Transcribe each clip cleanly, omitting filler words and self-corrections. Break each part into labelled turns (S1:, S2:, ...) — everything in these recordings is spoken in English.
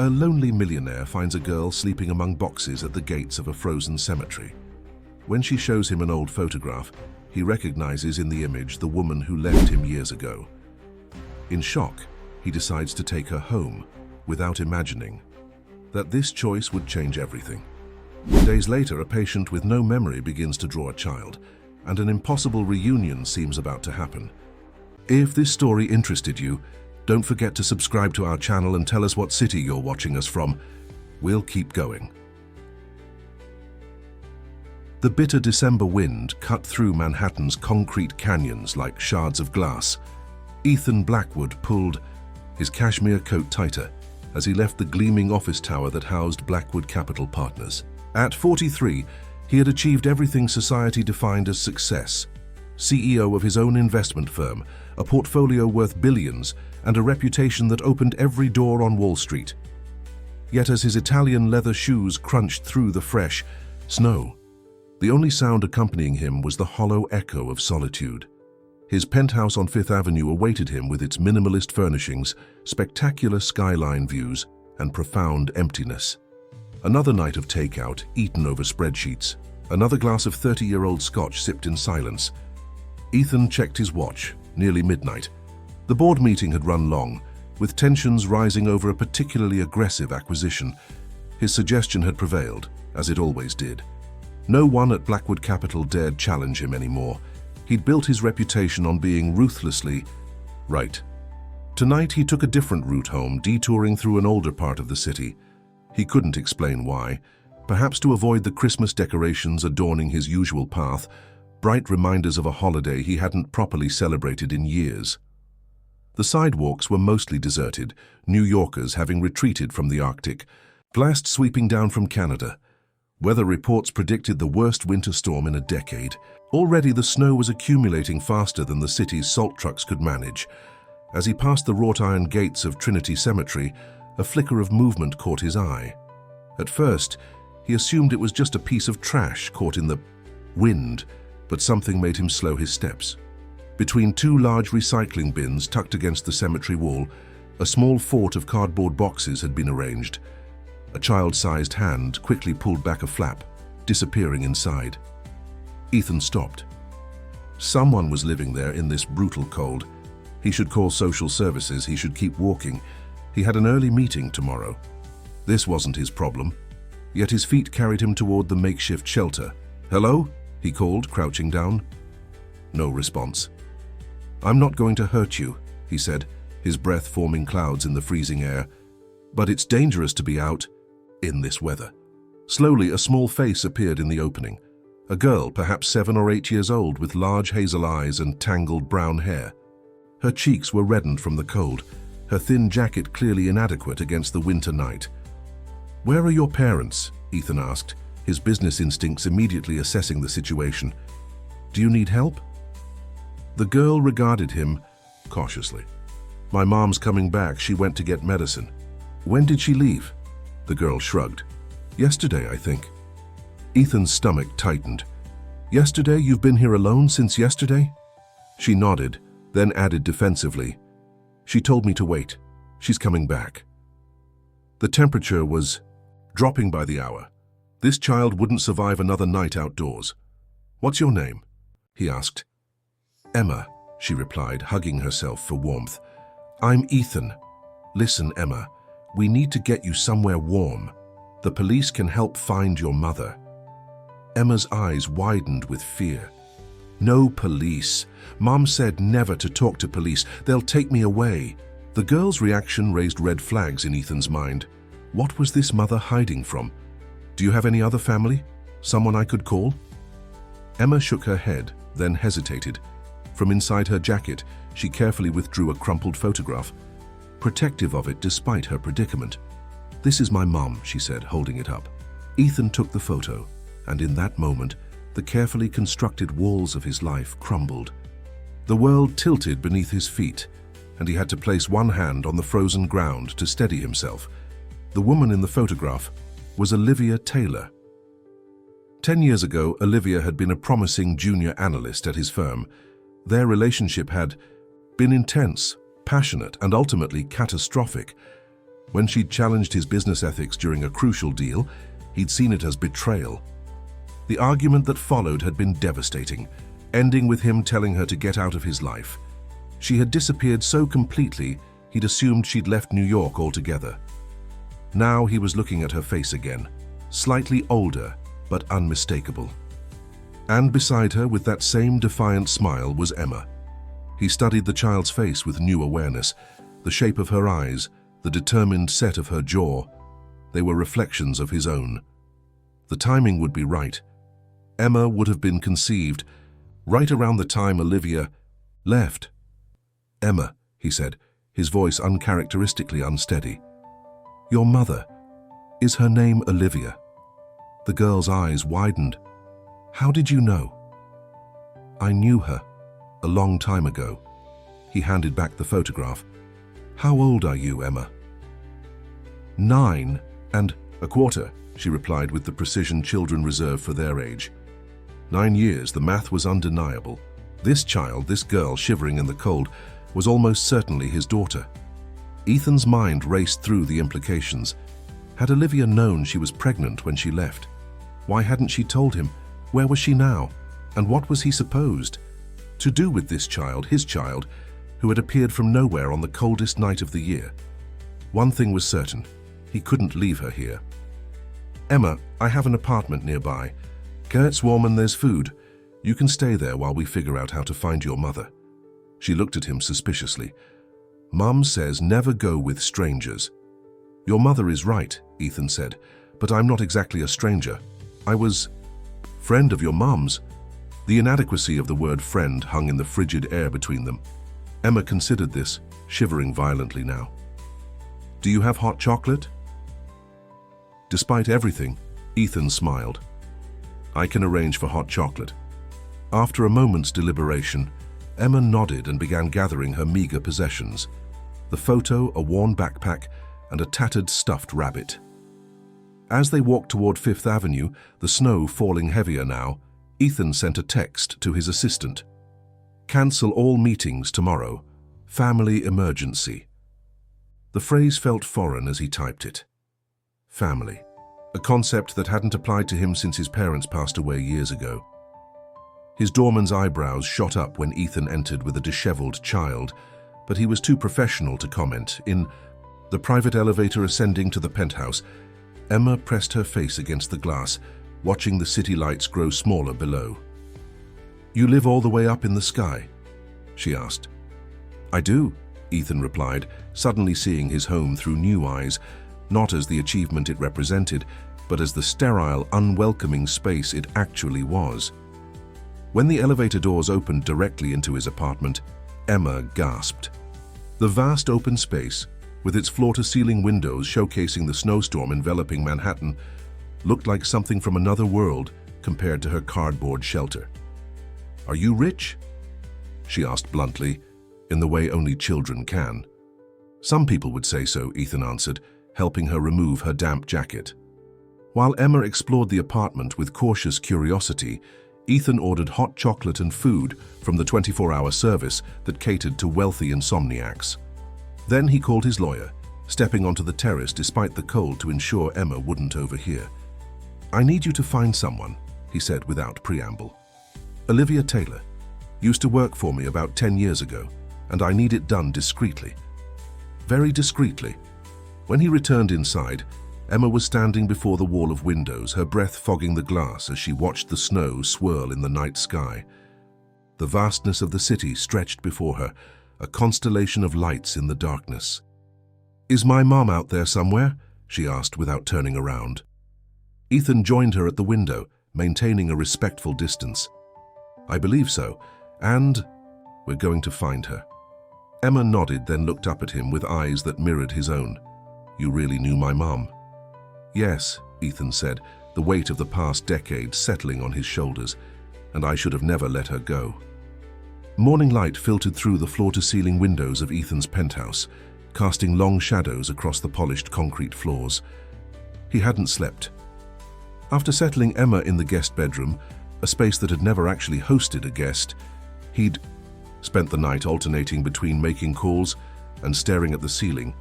S1: A lonely millionaire finds a girl sleeping among boxes at the gates of a frozen cemetery. When she shows him an old photograph, he recognizes in the image the woman who left him years ago. In shock, he decides to take her home, without imagining that this choice would change everything. Days later, a patient with no memory begins to draw a child, and an impossible reunion seems about to happen. If this story interested you, don't forget to subscribe to our channel and tell us what city you're watching us from. We'll keep going. The bitter December wind cut through Manhattan's concrete canyons like shards of glass. Ethan Blackwood pulled his cashmere coat tighter as he left the gleaming office tower that housed Blackwood Capital Partners. At 43, he had achieved everything society defined as success. CEO of his own investment firm, a portfolio worth billions, and a reputation that opened every door on Wall Street. Yet as his Italian leather shoes crunched through the fresh snow, the only sound accompanying him was the hollow echo of solitude. His penthouse on Fifth Avenue awaited him with its minimalist furnishings, spectacular skyline views, and profound emptiness. Another night of takeout, eaten over spreadsheets. Another glass of 30-year-old scotch sipped in silence. Ethan checked his watch, nearly midnight. The board meeting had run long, with tensions rising over a particularly aggressive acquisition. His suggestion had prevailed, as it always did. No one at Blackwood Capital dared challenge him anymore. He'd built his reputation on being ruthlessly right. Tonight he took a different route home, detouring through an older part of the city. He couldn't explain why. Perhaps to avoid the Christmas decorations adorning his usual path, bright reminders of a holiday he hadn't properly celebrated in years. The sidewalks were mostly deserted, New Yorkers having retreated from the Arctic, blast sweeping down from Canada. Weather reports predicted the worst winter storm in a decade. Already the snow was accumulating faster than the city's salt trucks could manage. As he passed the wrought iron gates of Trinity Cemetery, a flicker of movement caught his eye. At first, he assumed it was just a piece of trash caught in the wind, but something made him slow his steps. Between two large recycling bins tucked against the cemetery wall, a small fort of cardboard boxes had been arranged. A child-sized hand quickly pulled back a flap, disappearing inside. Ethan stopped. Someone was living there in this brutal cold. He should call social services, he should keep walking. He had an early meeting tomorrow. This wasn't his problem, yet his feet carried him toward the makeshift shelter. "Hello?" he called, crouching down. No response. "I'm not going to hurt you," he said, his breath forming clouds in the freezing air. "But it's dangerous to be out in this weather." Slowly, a small face appeared in the opening. A girl, perhaps 7 or 8 years old, with large hazel eyes and tangled brown hair. Her cheeks were reddened from the cold, her thin jacket clearly inadequate against the winter night. "Where are your parents?" Ethan asked, his business instincts immediately assessing the situation. "Do you need help?" The girl regarded him cautiously. "My mom's coming back. She went to get medicine." "When did she leave?" The girl shrugged. "Yesterday, I think." Ethan's stomach tightened. "Yesterday? You've been here alone since yesterday?" She nodded, then added defensively, "She told me to wait. She's coming back." The temperature was dropping by the hour. This child wouldn't survive another night outdoors. "What's your name?" he asked. "Emma," she replied, hugging herself for warmth. "I'm Ethan. Listen, Emma, we need to get you somewhere warm. The police can help find your mother." Emma's eyes widened with fear. "No police. Mom said never to talk to police. They'll take me away." The girl's reaction raised red flags in Ethan's mind. What was this mother hiding from? "Do you have any other family? Someone I could call?" Emma shook her head, then hesitated. From inside her jacket, she carefully withdrew a crumpled photograph, protective of it despite her predicament. "This is my mom," she said, holding it up. Ethan took the photo, and in that moment, the carefully constructed walls of his life crumbled. The world tilted beneath his feet, and he had to place one hand on the frozen ground to steady himself. The woman in the photograph was Olivia Taylor. 10 years ago, Olivia had been a promising junior analyst at his firm. Their relationship had been intense, passionate, and ultimately catastrophic. When she'd challenged his business ethics during a crucial deal, he'd seen it as betrayal. The argument that followed had been devastating, ending with him telling her to get out of his life. She had disappeared so completely, he'd assumed she'd left New York altogether. Now he was looking at her face again, slightly older but unmistakable. And beside her, with that same defiant smile, was Emma. He studied the child's face with new awareness, the shape of her eyes, the determined set of her jaw. They were reflections of his own. The timing would be right. Emma would have been conceived right around the time Olivia left. "Emma," he said, his voice uncharacteristically unsteady. "Your mother, is her name Olivia?" The girl's eyes widened. "How did you know?" "I knew her, a long time ago." He handed back the photograph. "How old are you, Emma?" 9 and a quarter, she replied with the precision children reserve for their age. 9 years, the math was undeniable. This child, this girl shivering in the cold, was almost certainly his daughter. Ethan's mind raced through the implications. Had Olivia known she was pregnant when she left? Why hadn't she told him? Where was she now? And what was he supposed to do with this child, his child, who had appeared from nowhere on the coldest night of the year? One thing was certain. He couldn't leave her here. "Emma, I have an apartment nearby. It's warm and there's food. You can stay there while we figure out how to find your mother." She looked at him suspiciously. "Mum says never go with strangers." "Your mother is right," Ethan said, "but I'm not exactly a stranger. I was friend of your mum's." The inadequacy of the word friend hung in the frigid air between them. Emma considered this, shivering violently now. "Do you have hot chocolate?" Despite everything, Ethan smiled. "I can arrange for hot chocolate." After a moment's deliberation, Emma nodded and began gathering her meager possessions: the photo, a worn backpack, and a tattered stuffed rabbit. As they walked toward Fifth Avenue, the snow falling heavier now, Ethan sent a text to his assistant. "Cancel all meetings tomorrow. Family emergency." The phrase felt foreign as he typed it. Family, a concept that hadn't applied to him since his parents passed away years ago. His doorman's eyebrows shot up when Ethan entered with a disheveled child, but he was too professional to comment. In the private elevator ascending to the penthouse, Emma pressed her face against the glass, watching the city lights grow smaller below. "You live all the way up in the sky?" she asked. "I do," Ethan replied, suddenly seeing his home through new eyes, not as the achievement it represented, but as the sterile, unwelcoming space it actually was. When the elevator doors opened directly into his apartment, Emma gasped. The vast open space, with its floor-to-ceiling windows showcasing the snowstorm enveloping Manhattan, looked like something from another world compared to her cardboard shelter. "Are you rich?" she asked bluntly, in the way only children can. "Some people would say so," Ethan answered, helping her remove her damp jacket. While Emma explored the apartment with cautious curiosity, Ethan ordered hot chocolate and food from the 24-hour service that catered to wealthy insomniacs. Then he called his lawyer, stepping onto the terrace despite the cold to ensure Emma wouldn't overhear. "I need you to find someone," he said without preamble. "Olivia Taylor used to work for me about 10 years ago, and I need it done discreetly." Very discreetly. When he returned inside, Emma was standing before the wall of windows, her breath fogging the glass as she watched the snow swirl in the night sky. The vastness of the city stretched before her, a constellation of lights in the darkness. "Is my mom out there somewhere?" she asked without turning around. Ethan joined her at the window, maintaining a respectful distance. "I believe so, and we're going to find her." Emma nodded, then looked up at him with eyes that mirrored his own. "You really knew my mom?" "Yes," Ethan said, the weight of the past decade settling on his shoulders, "and I should have never let her go." Morning light filtered through the floor-to-ceiling windows of Ethan's penthouse, casting long shadows across the polished concrete floors. He hadn't slept. After settling Emma in the guest bedroom, a space that had never actually hosted a guest, he'd spent the night alternating between making calls and staring at the ceiling.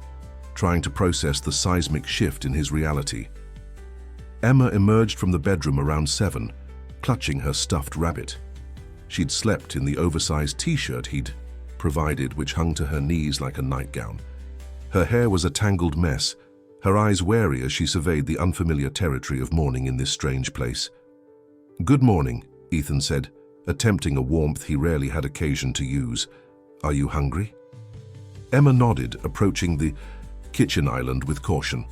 S1: trying to process the seismic shift in his reality. Emma emerged from the bedroom around 7, clutching her stuffed rabbit. She'd slept in the oversized t-shirt he'd provided, which hung to her knees like a nightgown. Her hair was a tangled mess, her eyes wary as she surveyed the unfamiliar territory of morning in this strange place. "Good morning," Ethan said, attempting a warmth he rarely had occasion to use. "Are you hungry?" Emma nodded, approaching the kitchen island with caution.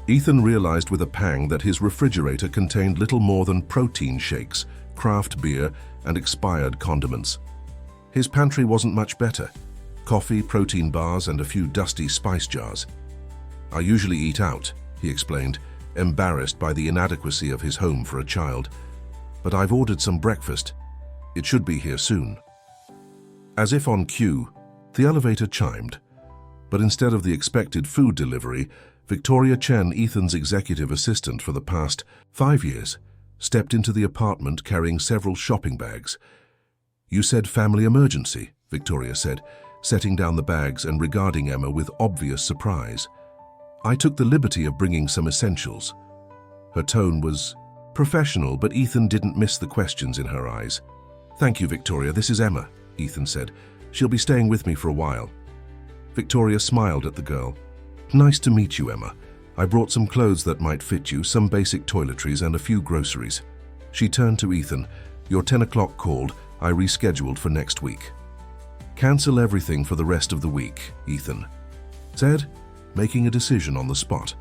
S1: Ethan realized with a pang that his refrigerator contained little more than protein shakes, craft beer, and expired condiments. His pantry wasn't much better: coffee, protein bars, and a few dusty spice jars. "I usually eat out," he explained, embarrassed by the inadequacy of his home for a child. "But I've ordered some breakfast. It should be here soon." As if on cue, the elevator chimed. But instead of the expected food delivery, Victoria Chen, Ethan's executive assistant for the past 5 years, stepped into the apartment carrying several shopping bags. "You said family emergency," Victoria said, setting down the bags and regarding Emma with obvious surprise. "I took the liberty of bringing some essentials." Her tone was professional, but Ethan didn't miss the questions in her eyes. "Thank you, Victoria. This is Emma," Ethan said. "She'll be staying with me for a while." Victoria smiled at the girl. "Nice to meet you, Emma. I brought some clothes that might fit you, some basic toiletries, and a few groceries." She turned to Ethan. "Your 10 o'clock called. I rescheduled for next week." "Cancel everything for the rest of the week," Ethan said, making a decision on the spot.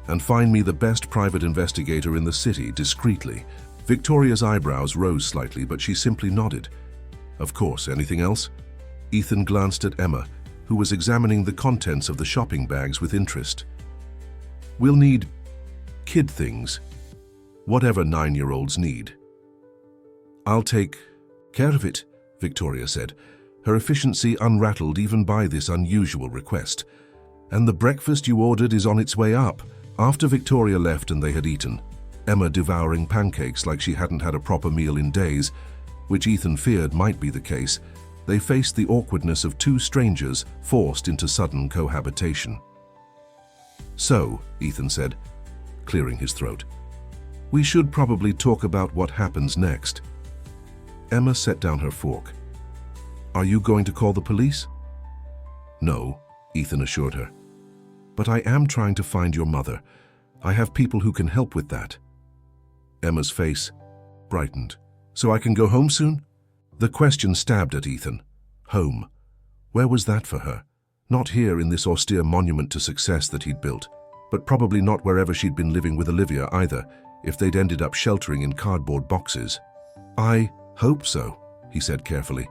S1: "And find me the best private investigator in the city discreetly." Victoria's eyebrows rose slightly, but she simply nodded. "Of course. Anything else?" Ethan glanced at Emma, who was examining the contents of the shopping bags with interest. "We'll need kid things. Whatever 9-year-olds need." "I'll take care of it," Victoria said, her efficiency unrattled even by this unusual request. "And the breakfast you ordered is on its way up." After Victoria left and they had eaten, Emma devouring pancakes like she hadn't had a proper meal in days, which Ethan feared might be the case, they faced the awkwardness of two strangers forced into sudden cohabitation. "So," Ethan said, clearing his throat, "we should probably talk about what happens next." Emma set down her fork. "Are you going to call the police?" "No," Ethan assured her. "But I am trying to find your mother. I have people who can help with that." Emma's face brightened. "So I can go home soon?" The question stabbed at Ethan. Home. Where was that for her? Not here in this austere monument to success that he'd built, but probably not wherever she'd been living with Olivia either, if they'd ended up sheltering in cardboard boxes. "I hope so," he said carefully.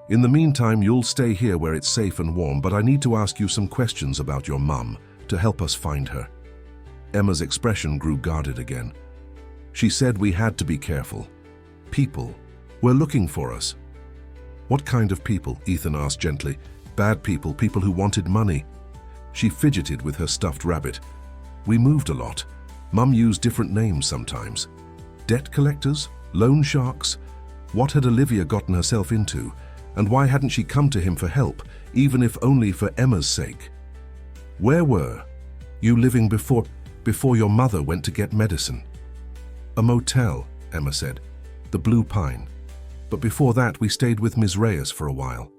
S1: "In the meantime, you'll stay here where it's safe and warm, but I need to ask you some questions about your mum to help us find her." Emma's expression grew guarded again. She said we had to be careful. "People were looking for us." "What kind of people?" Ethan asked gently. "Bad people, people who wanted money." She fidgeted with her stuffed rabbit. "We moved a lot. Mum used different names sometimes. Debt collectors? Loan sharks? What had Olivia gotten herself into? And why hadn't she come to him for help, even if only for Emma's sake? Where were you living before your mother went to get medicine?" "A motel," Emma said. "The Blue Pine. But before that, we stayed with Ms. Reyes for a while."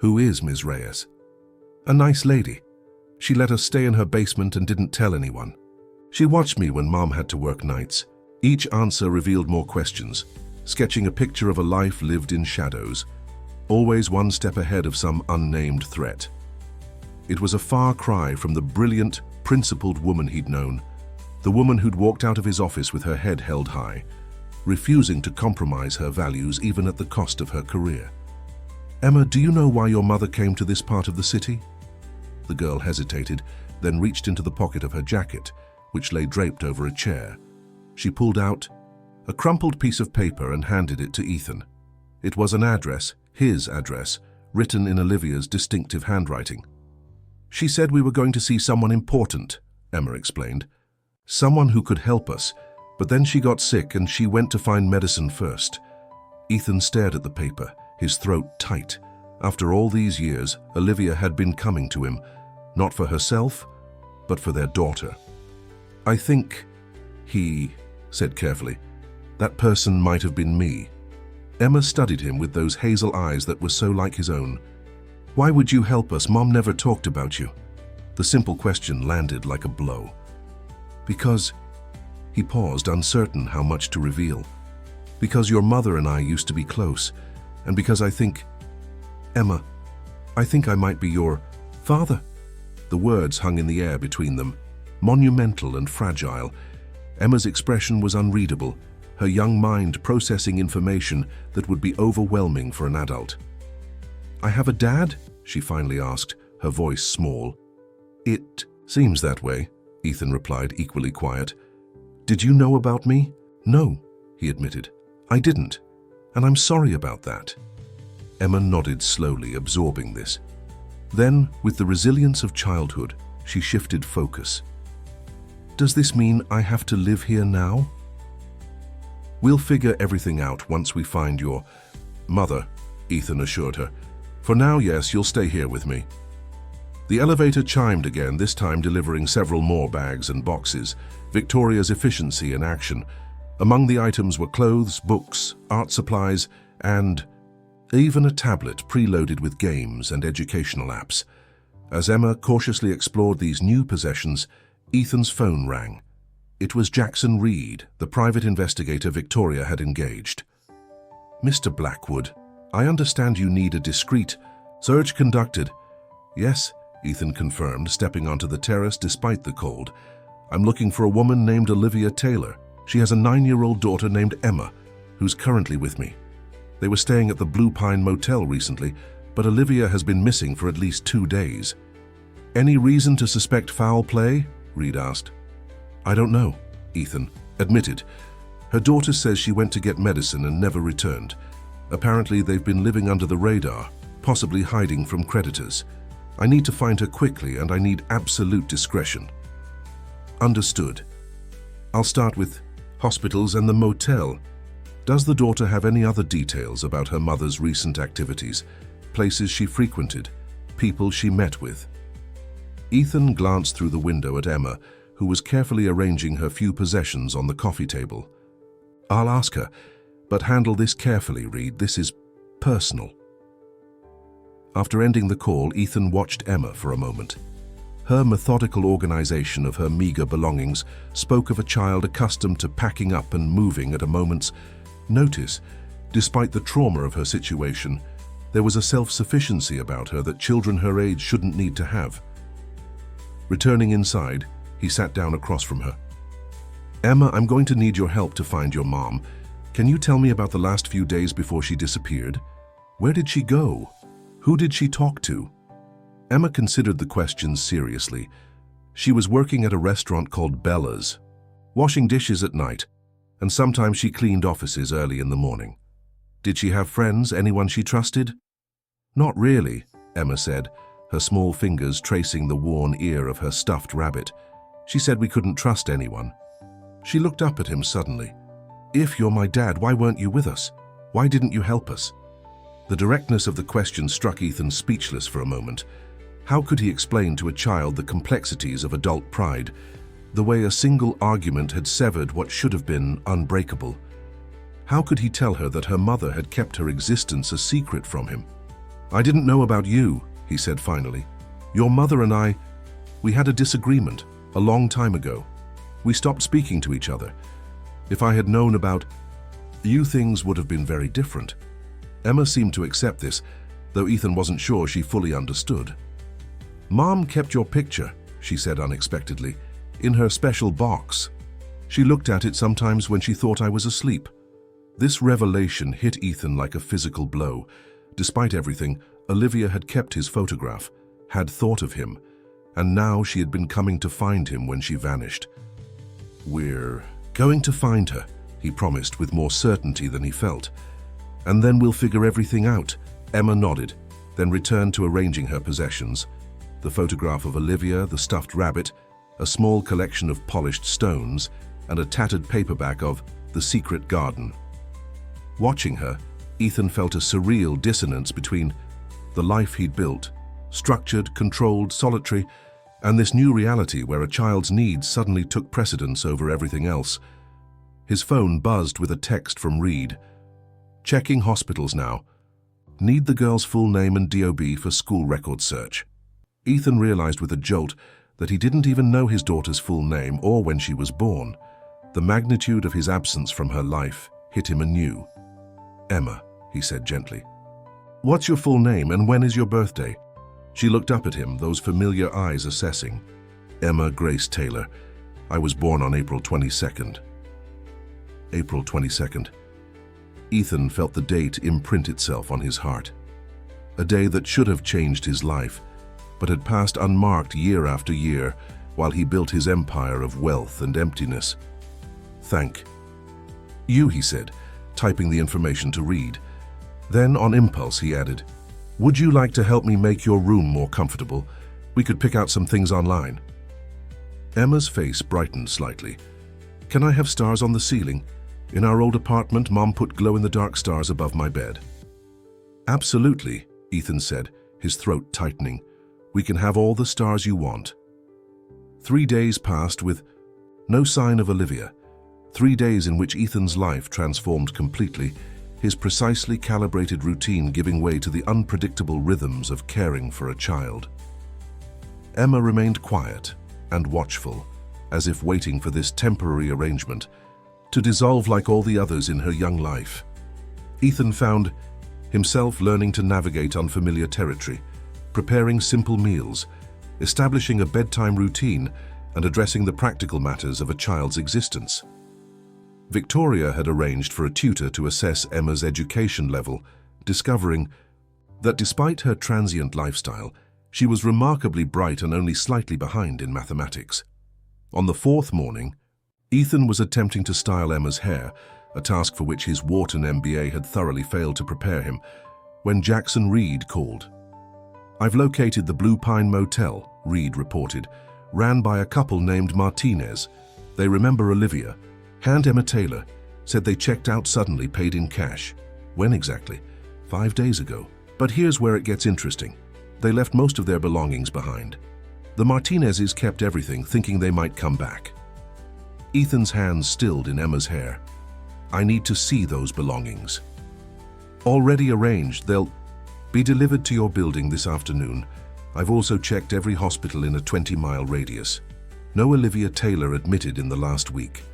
S1: "Who is Ms. Reyes?" "A nice lady. She let us stay in her basement and didn't tell anyone. She watched me when Mom had to work nights." Each answer revealed more questions, sketching a picture of a life lived in shadows, always one step ahead of some unnamed threat. It was a far cry from the brilliant, principled woman he'd known, the woman who'd walked out of his office with her head held high, refusing to compromise her values even at the cost of her career. "Emma, do you know why your mother came to this part of the city?" The girl hesitated, then reached into the pocket of her jacket, which lay draped over a chair. She pulled out a crumpled piece of paper and handed it to Ethan. It was an address, his address, written in Olivia's distinctive handwriting. "She said we were going to see someone important," Emma explained. "Someone who could help us, but then she got sick and she went to find medicine first." Ethan stared at the paper, his throat tight. After all these years, Olivia had been coming to him, not for herself, but for their daughter. "I think," he said carefully, "that person might have been me." Emma studied him with those hazel eyes that were so like his own. "Why would you help us? Mom never talked about you." The simple question landed like a blow. "Because," he paused, uncertain how much to reveal, "because your mother and I used to be close, and because I think, Emma, I think I might be your father." The words hung in the air between them, monumental and fragile. Emma's expression was unreadable, her young mind processing information that would be overwhelming for an adult. "I have a dad?" she finally asked, her voice small. "It seems that way," Ethan replied, equally quiet. "Did you know about me?" "No," he admitted. "I didn't, and I'm sorry about that." Emma nodded slowly, absorbing this. Then, with the resilience of childhood, she shifted focus. "Does this mean I have to live here now?" "We'll figure everything out once we find your mother," Ethan assured her. "For now, yes, you'll stay here with me." The elevator chimed again, this time delivering several more bags and boxes, Victoria's efficiency in action. Among the items were clothes, books, art supplies, and even a tablet preloaded with games and educational apps. As Emma cautiously explored these new possessions, Ethan's phone rang. It was Jackson Reed, the private investigator Victoria had engaged. "Mr. Blackwood, I understand you need a discreet search conducted." "Yes," Ethan confirmed, stepping onto the terrace despite the cold. "I'm looking for a woman named Olivia Taylor. She has a 9-year-old daughter named Emma, who's currently with me. They were staying at the Blue Pine Motel recently, but Olivia has been missing for at least 2 days." "Any reason to suspect foul play?" Reed asked. "I don't know," Ethan admitted. "Her daughter says she went to get medicine and never returned. Apparently they've been living under the radar, possibly hiding from creditors. I need to find her quickly, and I need absolute discretion." "Understood. I'll start with hospitals and the motel. Does the daughter have any other details about her mother's recent activities, places she frequented, people she met with?" Ethan glanced through the window at Emma, who was carefully arranging her few possessions on the coffee table. "I'll ask her, but handle this carefully, Reed. This is personal." After ending the call, Ethan watched Emma for a moment. Her methodical organization of her meager belongings spoke of a child accustomed to packing up and moving at a moment's notice. Despite the trauma of her situation, there was a self-sufficiency about her that children her age shouldn't need to have. Returning inside, he sat down across from her. "Emma, I'm going to need your help to find your mom. Can you tell me about the last few days before she disappeared? Where did she go? Who did she talk to?" Emma considered the questions seriously. She was working at a restaurant called Bella's, washing dishes at night, and sometimes she cleaned offices early in the morning. "Did she have friends, anyone she trusted?" "Not really," Emma said, her small fingers tracing the worn ear of her stuffed rabbit. "She said we couldn't trust anyone." She looked up at him suddenly. "If you're my dad, why weren't you with us? Why didn't you help us?" The directness of the question struck Ethan speechless for a moment. How could he explain to a child the complexities of adult pride, the way a single argument had severed what should have been unbreakable? How could he tell her that her mother had kept her existence a secret from him? "I didn't know about you," he said finally. "Your mother and I, we had a disagreement a long time ago. We stopped speaking to each other. If I had known about you, things would have been very different." Emma seemed to accept this, though Ethan wasn't sure she fully understood. "Mom kept your picture," she said unexpectedly, "in her special box. She looked at it sometimes when she thought I was asleep." This revelation hit Ethan like a physical blow. Despite everything, Olivia had kept his photograph, had thought of him, and now she had been coming to find him when she vanished. "We're going to find her," he promised with more certainty than he felt. "And then we'll figure everything out." Emma nodded, then returned to arranging her possessions. The photograph of Olivia, the stuffed rabbit, a small collection of polished stones, and a tattered paperback of The Secret Garden. Watching her, Ethan felt a surreal dissonance between the life he'd built, structured, controlled, solitary, And this new reality where a child's needs suddenly took precedence over everything else. His phone buzzed with a text from Reed. Checking hospitals now. Need the girl's full name and DOB for school record search. Ethan realized with a jolt that he didn't even know his daughter's full name or when she was born. The magnitude of his absence from her life hit him anew. "Emma," he said gently. "What's your full name and when is your birthday?" She looked up at him, those familiar eyes assessing. "Emma Grace Taylor. I was born on April 22nd. April 22nd. Ethan felt the date imprint itself on his heart. A day that should have changed his life, but had passed unmarked year after year while he built his empire of wealth and emptiness. "Thank you," he said, typing the information to Reed. Then, on impulse, he added, "Would you like to help me make your room more comfortable? We could pick out some things online." Emma's face brightened slightly. "Can I have stars on the ceiling? In our old apartment, Mom put glow-in-the-dark stars above my bed." "Absolutely," Ethan said, his throat tightening. "We can have all the stars you want." 3 days passed with no sign of Olivia. 3 days in which Ethan's life transformed completely, his precisely calibrated routine giving way to the unpredictable rhythms of caring for a child. Emma remained quiet and watchful, as if waiting for this temporary arrangement to dissolve like all the others in her young life. Ethan found himself learning to navigate unfamiliar territory, preparing simple meals, establishing a bedtime routine, and addressing the practical matters of a child's existence. Victoria had arranged for a tutor to assess Emma's education level, discovering that despite her transient lifestyle, she was remarkably bright and only slightly behind in mathematics. On the 4th morning, Ethan was attempting to style Emma's hair, a task for which his Wharton MBA had thoroughly failed to prepare him, when Jackson Reed called. "I've located the Blue Pine Motel," Reed reported, "ran by a couple named Martinez. They remember Olivia. Hand Emma Taylor. Said they checked out suddenly, paid in cash." "When exactly?" 5 days ago. But here's where it gets interesting. They left most of their belongings behind. The Martinezes kept everything, thinking they might come back. Ethan's hands stilled in Emma's hair. "I need to see those belongings." "Already arranged. They'll be delivered to your building this afternoon. I've also checked every hospital in a 20-mile radius. No Olivia Taylor admitted in the last week."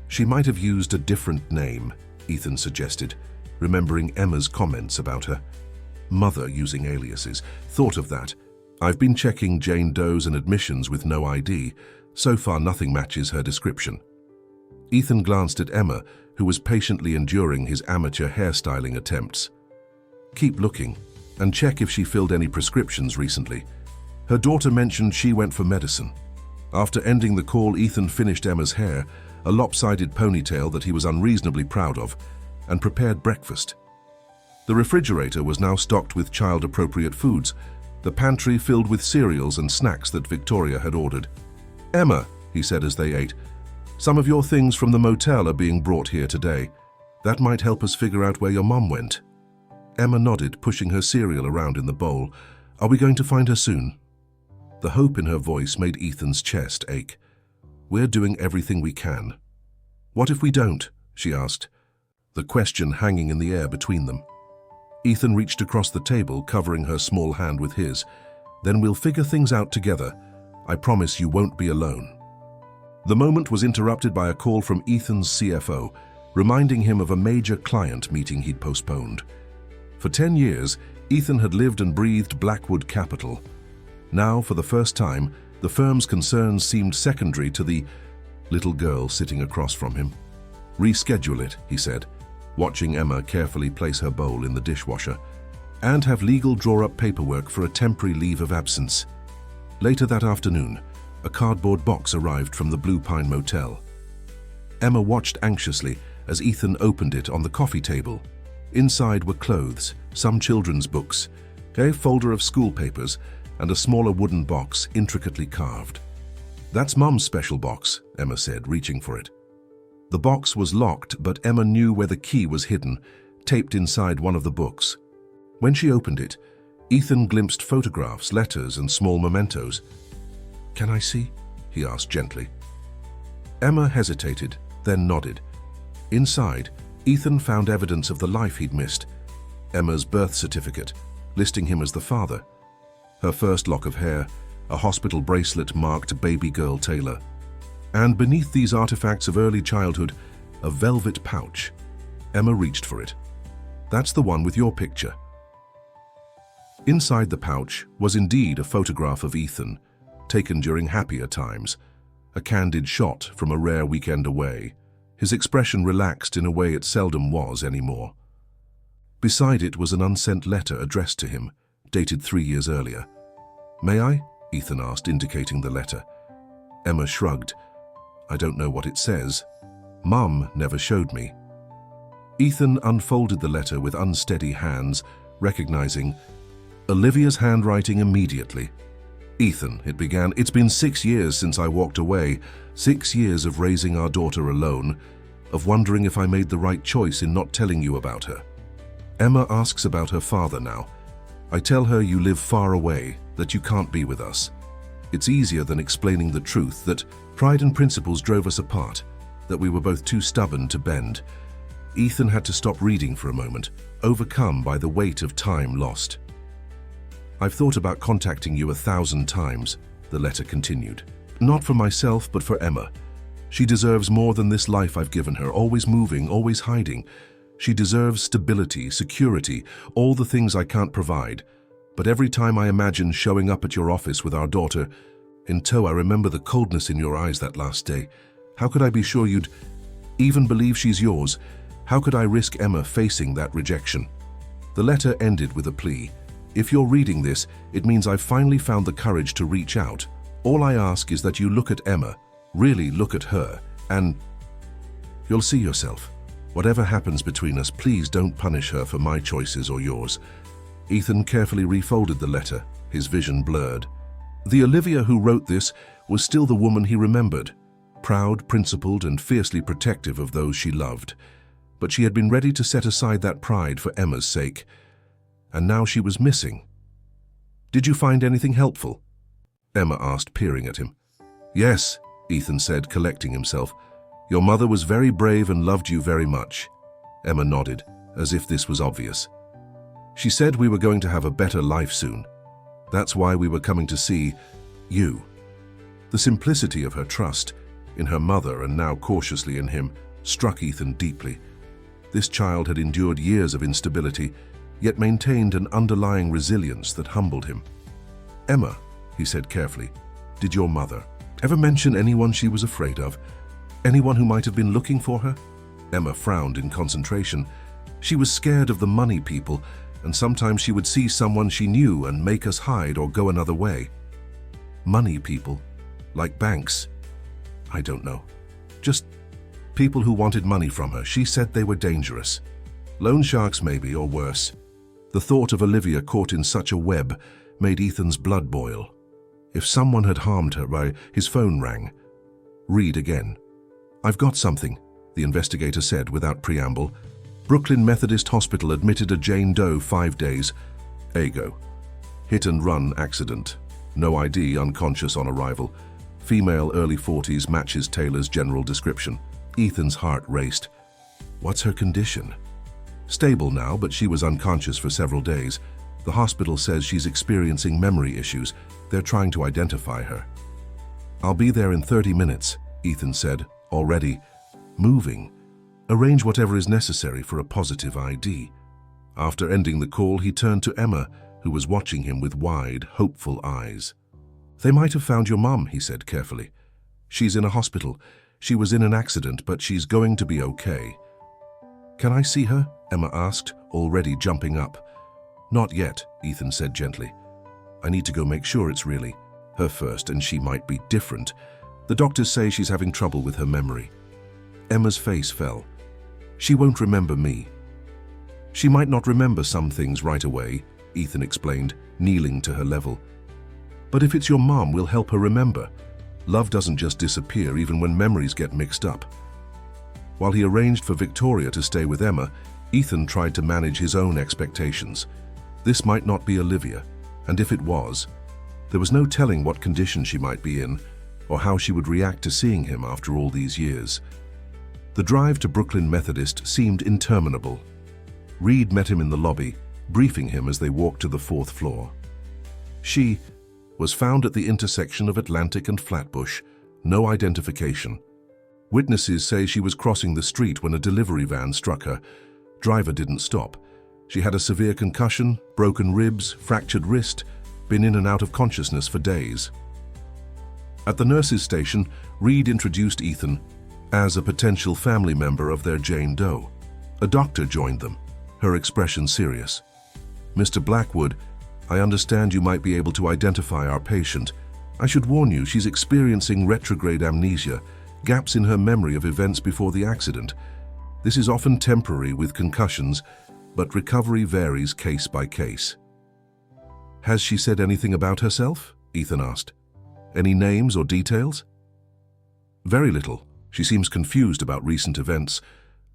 S1: "She might have used a different name," Ethan suggested, remembering Emma's comments about her mother using aliases. "Thought of that. I've been checking Jane Doe's and admissions with no ID. So far, nothing matches her description." Ethan glanced at Emma, who was patiently enduring his amateur hairstyling attempts. "Keep looking, and check if she filled any prescriptions recently. Her daughter mentioned she went for medicine." After ending the call, Ethan finished Emma's hair, a lopsided ponytail that he was unreasonably proud of, and prepared breakfast. The refrigerator was now stocked with child-appropriate foods, the pantry filled with cereals and snacks that Victoria had ordered. "Emma," he said as they ate, "some of your things from the motel are being brought here today. That might help us figure out where your mom went." Emma nodded, pushing her cereal around in the bowl. "Are we going to find her soon?" The hope in her voice made Ethan's chest ache. "We're doing everything we can." "What if we don't?" she asked, the question hanging in the air between them. Ethan reached across the table, covering her small hand with his. "Then we'll figure things out together. I promise you won't be alone." The moment was interrupted by a call from Ethan's CFO, reminding him of a major client meeting he'd postponed. For 10 years, Ethan had lived and breathed Blackwood Capital. Now, for the first time, the firm's concerns seemed secondary to the little girl sitting across from him. "Reschedule it," he said, watching Emma carefully place her bowl in the dishwasher, "and have legal draw up paperwork for a temporary leave of absence." Later that afternoon, a cardboard box arrived from the Blue Pine Motel. Emma watched anxiously as Ethan opened it on the coffee table. Inside were clothes, some children's books, a folder of school papers, and a smaller wooden box intricately carved. "That's Mum's special box," Emma said, reaching for it. The box was locked, but Emma knew where the key was hidden, taped inside one of the books. When she opened it, Ethan glimpsed photographs, letters, and small mementos. "Can I see?" he asked gently. Emma hesitated, then nodded. Inside, Ethan found evidence of the life he'd missed. Emma's birth certificate, listing him as the father. Her first lock of hair, a hospital bracelet marked Baby Girl Taylor. And beneath these artifacts of early childhood, a velvet pouch. Emma reached for it. "That's the one with your picture." Inside the pouch was indeed a photograph of Ethan, taken during happier times, a candid shot from a rare weekend away, his expression relaxed in a way it seldom was anymore. Beside it was an unsent letter addressed to him, dated 3 years earlier. "May I?" Ethan asked, indicating the letter. Emma shrugged. "I don't know what it says. Mum never showed me." Ethan unfolded the letter with unsteady hands, recognizing Olivia's handwriting immediately. "Ethan," it began, "it's been 6 years since I walked away, 6 years of raising our daughter alone, of wondering if I made the right choice in not telling you about her. Emma asks about her father now. I tell her you live far away, that you can't be with us. It's easier than explaining the truth, that pride and principles drove us apart, that we were both too stubborn to bend." Ethan had to stop reading for a moment, overcome by the weight of time lost. "I've thought about contacting you 1,000 times, the letter continued. "Not for myself, but for Emma. She deserves more than this life I've given her, always moving, always hiding. She deserves stability, security, all the things I can't provide. But every time I imagine showing up at your office with our daughter in tow, I remember the coldness in your eyes that last day. How could I be sure you'd even believe she's yours? How could I risk Emma facing that rejection?" The letter ended with a plea. "If you're reading this, it means I've finally found the courage to reach out. All I ask is that you look at Emma, really look at her, and you'll see yourself. Whatever happens between us, please don't punish her for my choices or yours." Ethan carefully refolded the letter, his vision blurred. The Olivia who wrote this was still the woman he remembered, proud, principled, and fiercely protective of those she loved. But she had been ready to set aside that pride for Emma's sake. And now she was missing. "Did you find anything helpful?" Emma asked, peering at him. "Yes," Ethan said, collecting himself. "Your mother was very brave and loved you very much." Emma nodded, as if this was obvious. "She said we were going to have a better life soon. That's why we were coming to see you." The simplicity of her trust, in her mother and now cautiously in him, struck Ethan deeply. This child had endured years of instability, yet maintained an underlying resilience that humbled him. "Emma," he said carefully, "did your mother ever mention anyone she was afraid of? Anyone who might have been looking for her?" Emma frowned in concentration. She was scared of the money people, and sometimes she would see someone she knew and make us hide or go another way. "Money people? Like banks?" "I don't know. Just people who wanted money from her. She said they were dangerous. Loan sharks maybe, or worse." The thought of Olivia caught in such a web made Ethan's blood boil. If someone had harmed her, his phone rang. "Read again." "I've got something," the investigator said without preamble. "Brooklyn Methodist Hospital admitted a Jane Doe 5 days ago. Hit and run accident. No ID, unconscious on arrival. Female, early 40s, matches Taylor's general description." Ethan's heart raced. "What's her condition?" "Stable now, but she was unconscious for several days. The hospital says she's experiencing memory issues. They're trying to identify her." "I'll be there in 30 minutes, Ethan said, already moving. "Arrange whatever is necessary for a positive ID." After ending the call, he turned to Emma, who was watching him with wide, hopeful eyes. "They might have found your mum," he said carefully. "She's in a hospital. She was in an accident, but she's going to be okay." "Can I see her?" Emma asked, already jumping up. "Not yet," Ethan said gently. "I need to go make sure it's really her first, and she might be different. The doctors say she's having trouble with her memory." Emma's face fell. "She won't remember me." "She might not remember some things right away," Ethan explained, kneeling to her level. "But if it's your mom, we'll help her remember. Love doesn't just disappear even when memories get mixed up." While he arranged for Victoria to stay with Emma, Ethan tried to manage his own expectations. This might not be Olivia, and if it was, There was no telling what condition she might be in or how she would react to seeing him after all these years. The drive to Brooklyn Methodist seemed interminable. Reed met him in the lobby, briefing him as they walked to the 4th floor. She was found at the intersection of Atlantic and Flatbush. No identification. Witnesses say she was crossing the street when a delivery van struck her. Driver didn't stop. She had a severe concussion, broken ribs, fractured wrist, been in and out of consciousness for days. At the nurse's station, Reed introduced Ethan as a potential family member of their Jane Doe. A doctor joined them, her expression serious. "Mr. Blackwood, I understand you might be able to identify our patient. I should warn you, she's experiencing retrograde amnesia, gaps in her memory of events before the accident. This is often temporary with concussions, but recovery varies case by case." "Has she said anything about herself?" Ethan asked. "Any names or details?" "Very little. She seems confused about recent events,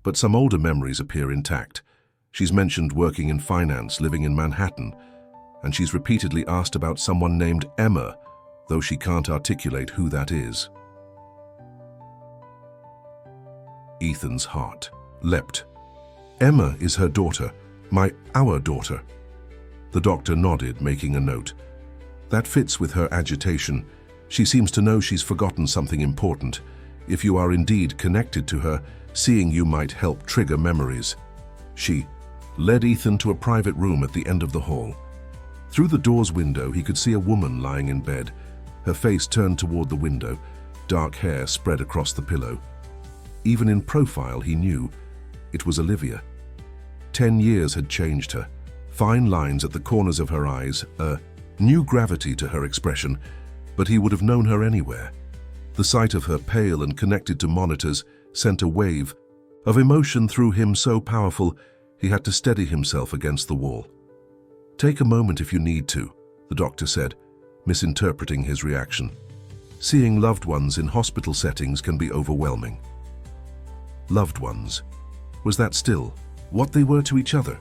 S1: but some older memories appear intact. She's mentioned working in finance, living in Manhattan, and she's repeatedly asked about someone named Emma, though she can't articulate who that is." Ethan's heart leapt. "Emma is her daughter, our daughter." The doctor nodded, making a note. "That fits with her agitation. She seems to know she's forgotten something important. If you are indeed connected to her, seeing you might help trigger memories." She led Ethan to a private room at the end of the hall. Through the door's window, he could see a woman lying in bed, her face turned toward the window, dark hair spread across the pillow. Even in profile, he knew it was Olivia. 10 years had changed her. Fine lines at the corners of her eyes, a new gravity to her expression, but he would have known her anywhere. The sight of her pale and connected to monitors sent a wave of emotion through him so powerful he had to steady himself against the wall. "Take a moment if you need to," the doctor said, misinterpreting his reaction. "Seeing loved ones in hospital settings can be overwhelming." Loved ones. Was that still what they were to each other?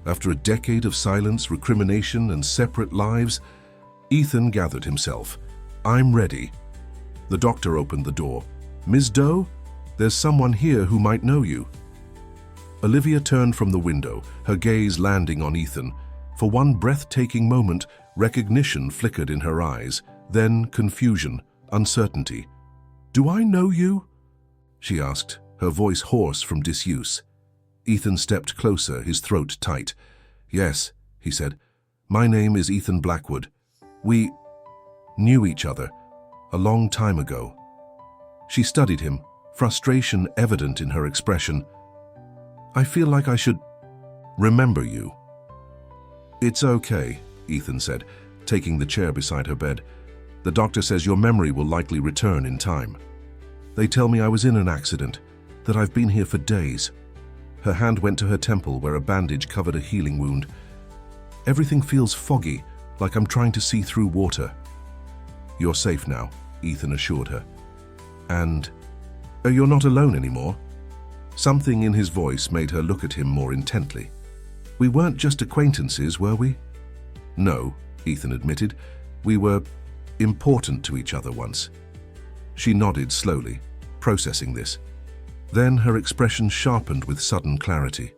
S1: After a decade of silence, recrimination, and separate lives, Ethan gathered himself. "I'm ready." The doctor opened the door. "Ms. Doe, there's someone here who might know you." Olivia turned from the window, her gaze landing on Ethan. For one breathtaking moment, recognition flickered in her eyes, then confusion, uncertainty. "Do I know you?" she asked, her voice hoarse from disuse. Ethan stepped closer, his throat tight. "Yes," he said. "My name is Ethan Blackwood. We knew each other a long time ago." She studied him, frustration evident in her expression. "I feel like I should remember you." "It's okay," Ethan said, taking the chair beside her bed. "The doctor says your memory will likely return in time. They tell me I was in an accident, that I've been here for days." Her hand went to her temple where a bandage covered a healing wound. "Everything feels foggy, like I'm trying to see through water." "You're safe now," Ethan assured her. "And you're not alone anymore?" Something in his voice made her look at him more intently. "We weren't just acquaintances, were we?" "No," Ethan admitted. "We were important to each other once." She nodded slowly, processing this. Then her expression sharpened with sudden clarity.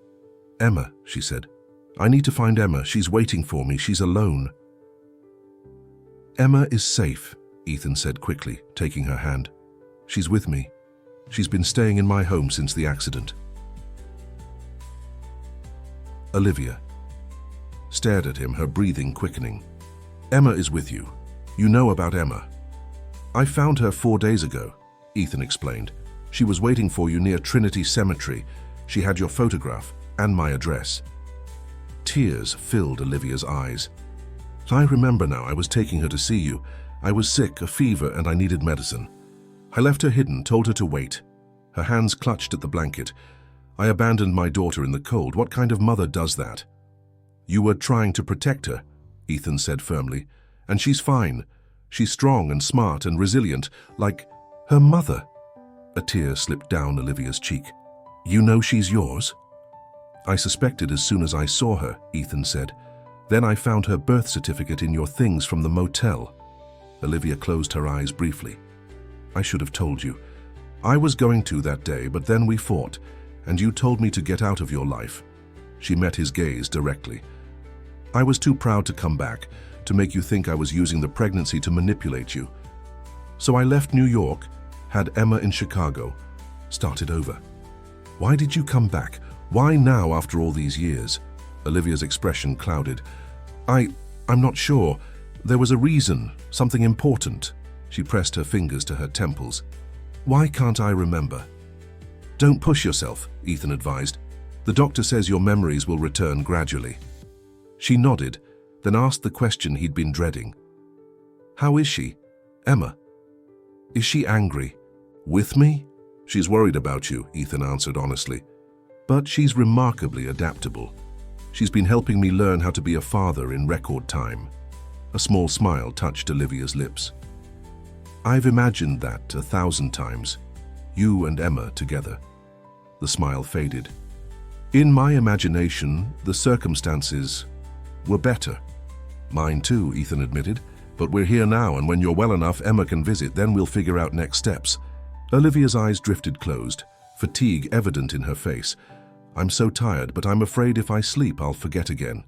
S1: "Emma," she said. "I need to find Emma. She's waiting for me. She's alone." "Emma is safe," Ethan said quickly, taking her hand. "She's with me. She's been staying in my home since the accident." Olivia stared at him, her breathing quickening. "Emma is with you. You know about Emma." "I found her 4 days ago," Ethan explained. "She was waiting for you near Trinity Cemetery. She had your photograph and my address." Tears filled Olivia's eyes. "I remember now. I was taking her to see you. I was sick, a fever, and I needed medicine. I left her hidden, told her to wait." Her hands clutched at the blanket. "I abandoned my daughter in the cold. What kind of mother does that?" "You were trying to protect her," Ethan said firmly. "And she's fine. She's strong and smart and resilient, like her mother." A tear slipped down Olivia's cheek. "You know she's yours?" "I suspected as soon as I saw her," Ethan said. "Then I found her birth certificate in your things from the motel." Olivia closed her eyes briefly. I should have told you. I was going to that day, but then we fought, and you told me to get out of your life. She met his gaze directly. I was too proud to come back, to make you think I was using the pregnancy to manipulate you. So I left New York, had Emma in Chicago, started over. Why did you come back? Why now after all these years? Olivia's expression clouded. I'm not sure. There was a reason, something important. She pressed her fingers to her temples. Why can't I remember? Don't push yourself, Ethan advised. The doctor says your memories will return gradually. She nodded, then asked the question he'd been dreading. How is she? Emma. Is she angry? With me? She's worried about you, Ethan answered honestly. But she's remarkably adaptable. She's been helping me learn how to be a father in record time. A small smile touched Olivia's lips. I've imagined that 1,000 times. You and Emma together. The smile faded. In my imagination, the circumstances were better. Mine too, Ethan admitted. But we're here now, and when you're well enough, Emma can visit, then we'll figure out next steps. Olivia's eyes drifted closed, fatigue evident in her face. I'm so tired, but I'm afraid if I sleep, I'll forget again.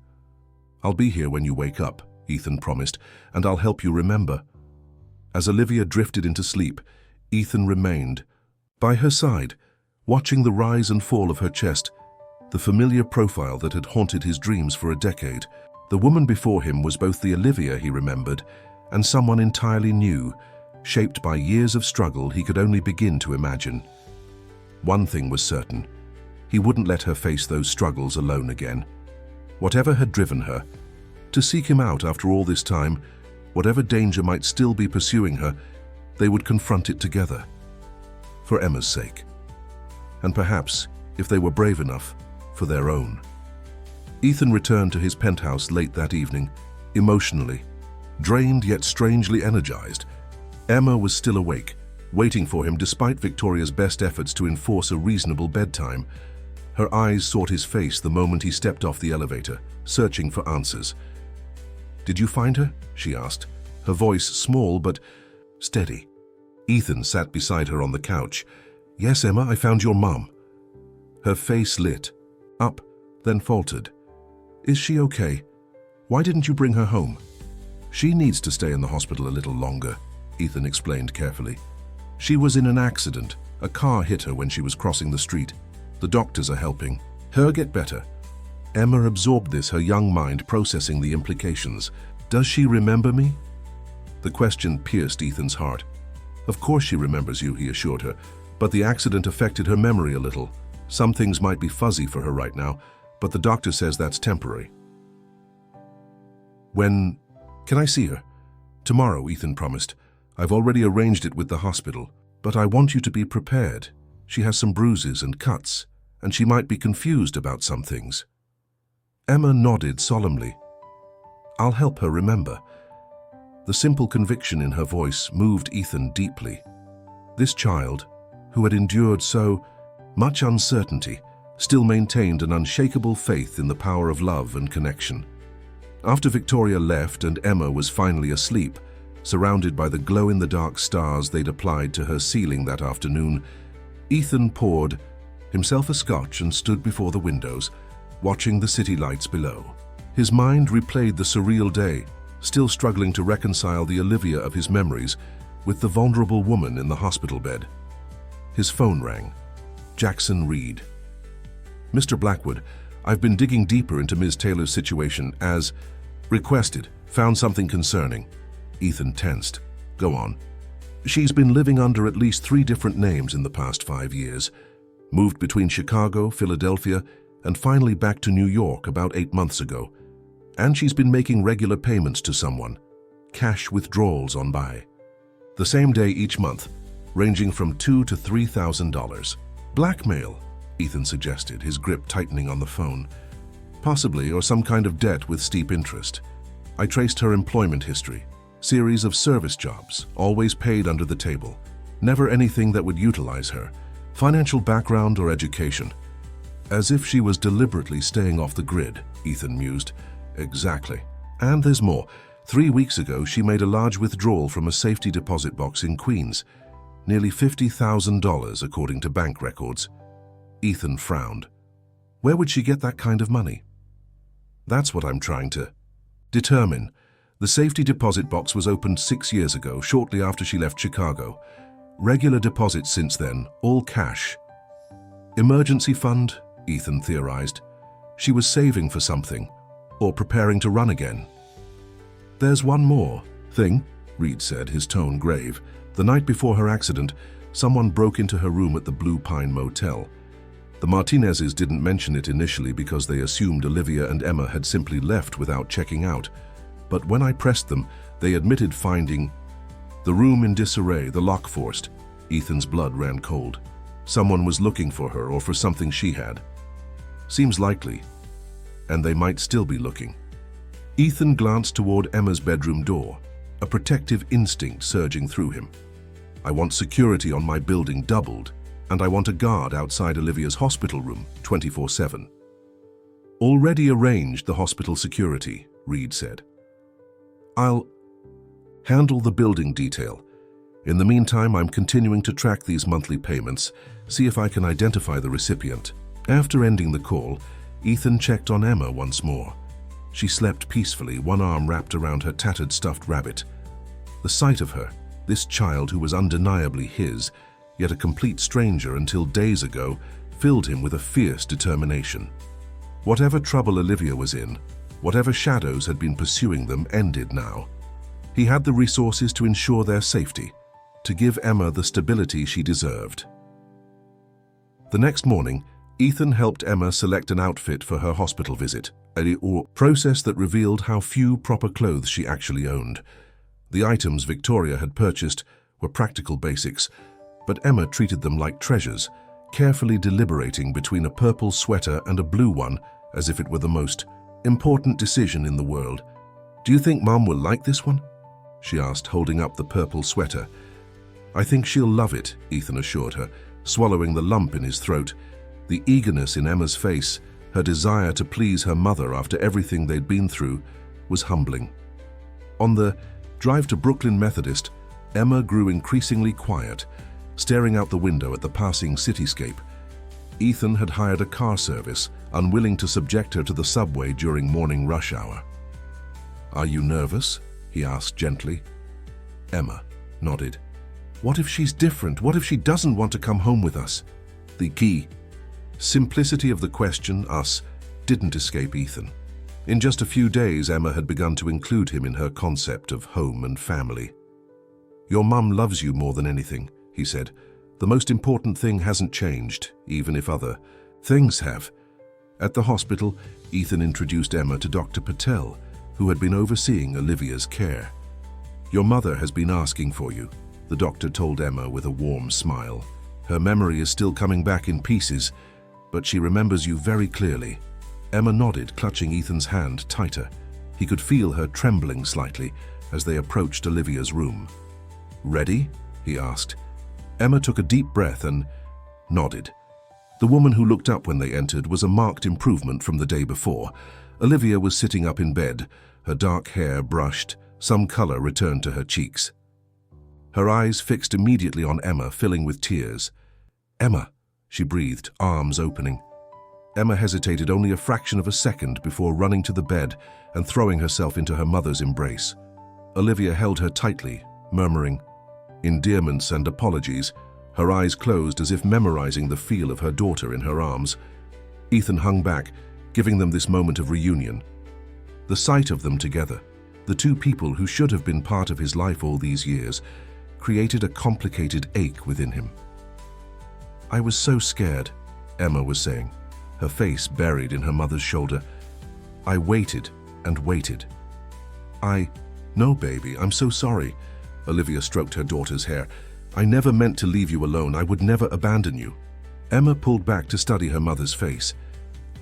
S1: I'll be here when you wake up, Ethan promised, and I'll help you remember. As Olivia drifted into sleep, Ethan remained by her side, watching the rise and fall of her chest, the familiar profile that had haunted his dreams for a decade. The woman before him was both the Olivia he remembered and someone entirely new, shaped by years of struggle he could only begin to imagine. One thing was certain. He wouldn't let her face those struggles alone again. Whatever had driven her, to seek him out after all this time, whatever danger might still be pursuing her, they would confront it together. For Emma's sake. And perhaps, if they were brave enough, for their own. Ethan returned to his penthouse late that evening, emotionally, drained yet strangely energized. Emma was still awake, waiting for him despite Victoria's best efforts to enforce a reasonable bedtime. Her eyes sought his face the moment he stepped off the elevator, searching for answers. Did you find her? She asked, her voice small but steady. Ethan sat beside her on the couch. Yes, Emma, I found your mom. Her face lit, up, then faltered. Is she okay? Why didn't you bring her home? She needs to stay in the hospital a little longer, Ethan explained carefully. She was in an accident. A car hit her when she was crossing the street. The doctors are helping her get better. Emma absorbed this, her young mind processing the implications. Does she remember me? The question pierced Ethan's heart. Of course she remembers you, he assured her, but the accident affected her memory a little. Some things might be fuzzy for her right now, but the doctor says that's temporary. When can I see her? Tomorrow, Ethan promised. I've already arranged it with the hospital, but I want you to be prepared. She has some bruises and cuts, and she might be confused about some things. Emma nodded solemnly. I'll help her remember. The simple conviction in her voice moved Ethan deeply. This child, who had endured so much uncertainty, still maintained an unshakable faith in the power of love and connection. After Victoria left and Emma was finally asleep, surrounded by the glow-in-the-dark stars they'd applied to her ceiling that afternoon, Ethan poured himself a scotch and stood before the windows, watching the city lights below. His mind replayed the surreal day, still struggling to reconcile the Olivia of his memories with the vulnerable woman in the hospital bed. His phone rang. Jackson Reed. Mr. Blackwood, I've been digging deeper into Ms. Taylor's situation as requested. Found something concerning. Ethan tensed. Go on. She's been living under at least 3 different names in the past 5 years. Moved between Chicago, Philadelphia, and finally back to New York about 8 months ago. And she's been making regular payments to someone. Cash withdrawals on buy. The same day each month, ranging from $2,000 to $3,000. Blackmail, Ethan suggested, his grip tightening on the phone. Possibly, or some kind of debt with steep interest. I traced her employment history. Series of service jobs, always paid under the table. Never anything that would utilize her. Financial background or education. As if she was deliberately staying off the grid, Ethan mused. Exactly. And there's more. 3 weeks ago, she made a large withdrawal from a safety deposit box in Queens, nearly $50,000 according to bank records. Ethan frowned. Where would she get that kind of money? That's what I'm trying to determine. The safety deposit box was opened 6 years ago, shortly after she left Chicago. Regular deposits since then, all cash. Emergency fund, Ethan theorized. She was saving for something, or preparing to run again. There's one more thing, Reed said, his tone grave. The night before her accident, someone broke into her room at the Blue Pine Motel. The Martinezes didn't mention it initially because they assumed Olivia and Emma had simply left without checking out. But when I pressed them, they admitted finding the room in disarray, the lock forced. Ethan's blood ran cold. Someone was looking for her or for something she had. Seems likely. And they might still be looking. Ethan glanced toward Emma's bedroom door, a protective instinct surging through him. I want security on my building doubled, and I want a guard outside Olivia's hospital room 24/7. Already arranged the hospital security, Reed said. I'll handle the building detail. In the meantime, I'm continuing to track these monthly payments, see if I can identify the recipient. After ending the call, Ethan checked on Emma once more. She slept peacefully, one arm wrapped around her tattered stuffed rabbit. The sight of her, this child who was undeniably his, yet a complete stranger until days ago, filled him with a fierce determination. Whatever trouble Olivia was in, whatever shadows had been pursuing them, ended now. He had the resources to ensure their safety, to give Emma the stability she deserved. The next morning, Ethan helped Emma select an outfit for her hospital visit, a process that revealed how few proper clothes she actually owned. The items Victoria had purchased were practical basics, but Emma treated them like treasures, carefully deliberating between a purple sweater and a blue one as if it were the most important decision in the world. "Do you think Mom will like this one?" she asked, holding up the purple sweater. "I think she'll love it," Ethan assured her, swallowing the lump in his throat. The eagerness in Emma's face, her desire to please her mother after everything they'd been through, was humbling. On the drive to Brooklyn Methodist, Emma grew increasingly quiet, staring out the window at the passing cityscape. Ethan had hired a car service, unwilling to subject her to the subway during morning rush hour. "Are you nervous?" he asked gently. Emma nodded. "What if she's different? What if she doesn't want to come home with us?" The key simplicity of the question, us, didn't escape Ethan. In just a few days, Emma had begun to include him in her concept of home and family. "Your mum loves you more than anything," he said. "The most important thing hasn't changed, even if other things have." At the hospital, Ethan introduced Emma to Dr. Patel, who had been overseeing Olivia's care. "Your mother has been asking for you," the doctor told Emma with a warm smile. "Her memory is still coming back in pieces, but she remembers you very clearly." Emma nodded, clutching Ethan's hand tighter. He could feel her trembling slightly as they approached Olivia's room. "Ready?" he asked. Emma took a deep breath and nodded. The woman who looked up when they entered was a marked improvement from the day before. Olivia was sitting up in bed, her dark hair brushed, some color returned to her cheeks. Her eyes fixed immediately on Emma, filling with tears. "Emma," she breathed, arms opening. Emma hesitated only a fraction of a second before running to the bed and throwing herself into her mother's embrace. Olivia held her tightly, murmuring endearments and apologies, her eyes closed as if memorizing the feel of her daughter in her arms. Ethan hung back, giving them this moment of reunion. The sight of them together, the two people who should have been part of his life all these years, created a complicated ache within him. "I was so scared," Emma was saying, her face buried in her mother's shoulder. "I waited and waited." "No, baby, I'm so sorry." Olivia stroked her daughter's hair. "I never meant to leave you alone. I would never abandon you." Emma pulled back to study her mother's face.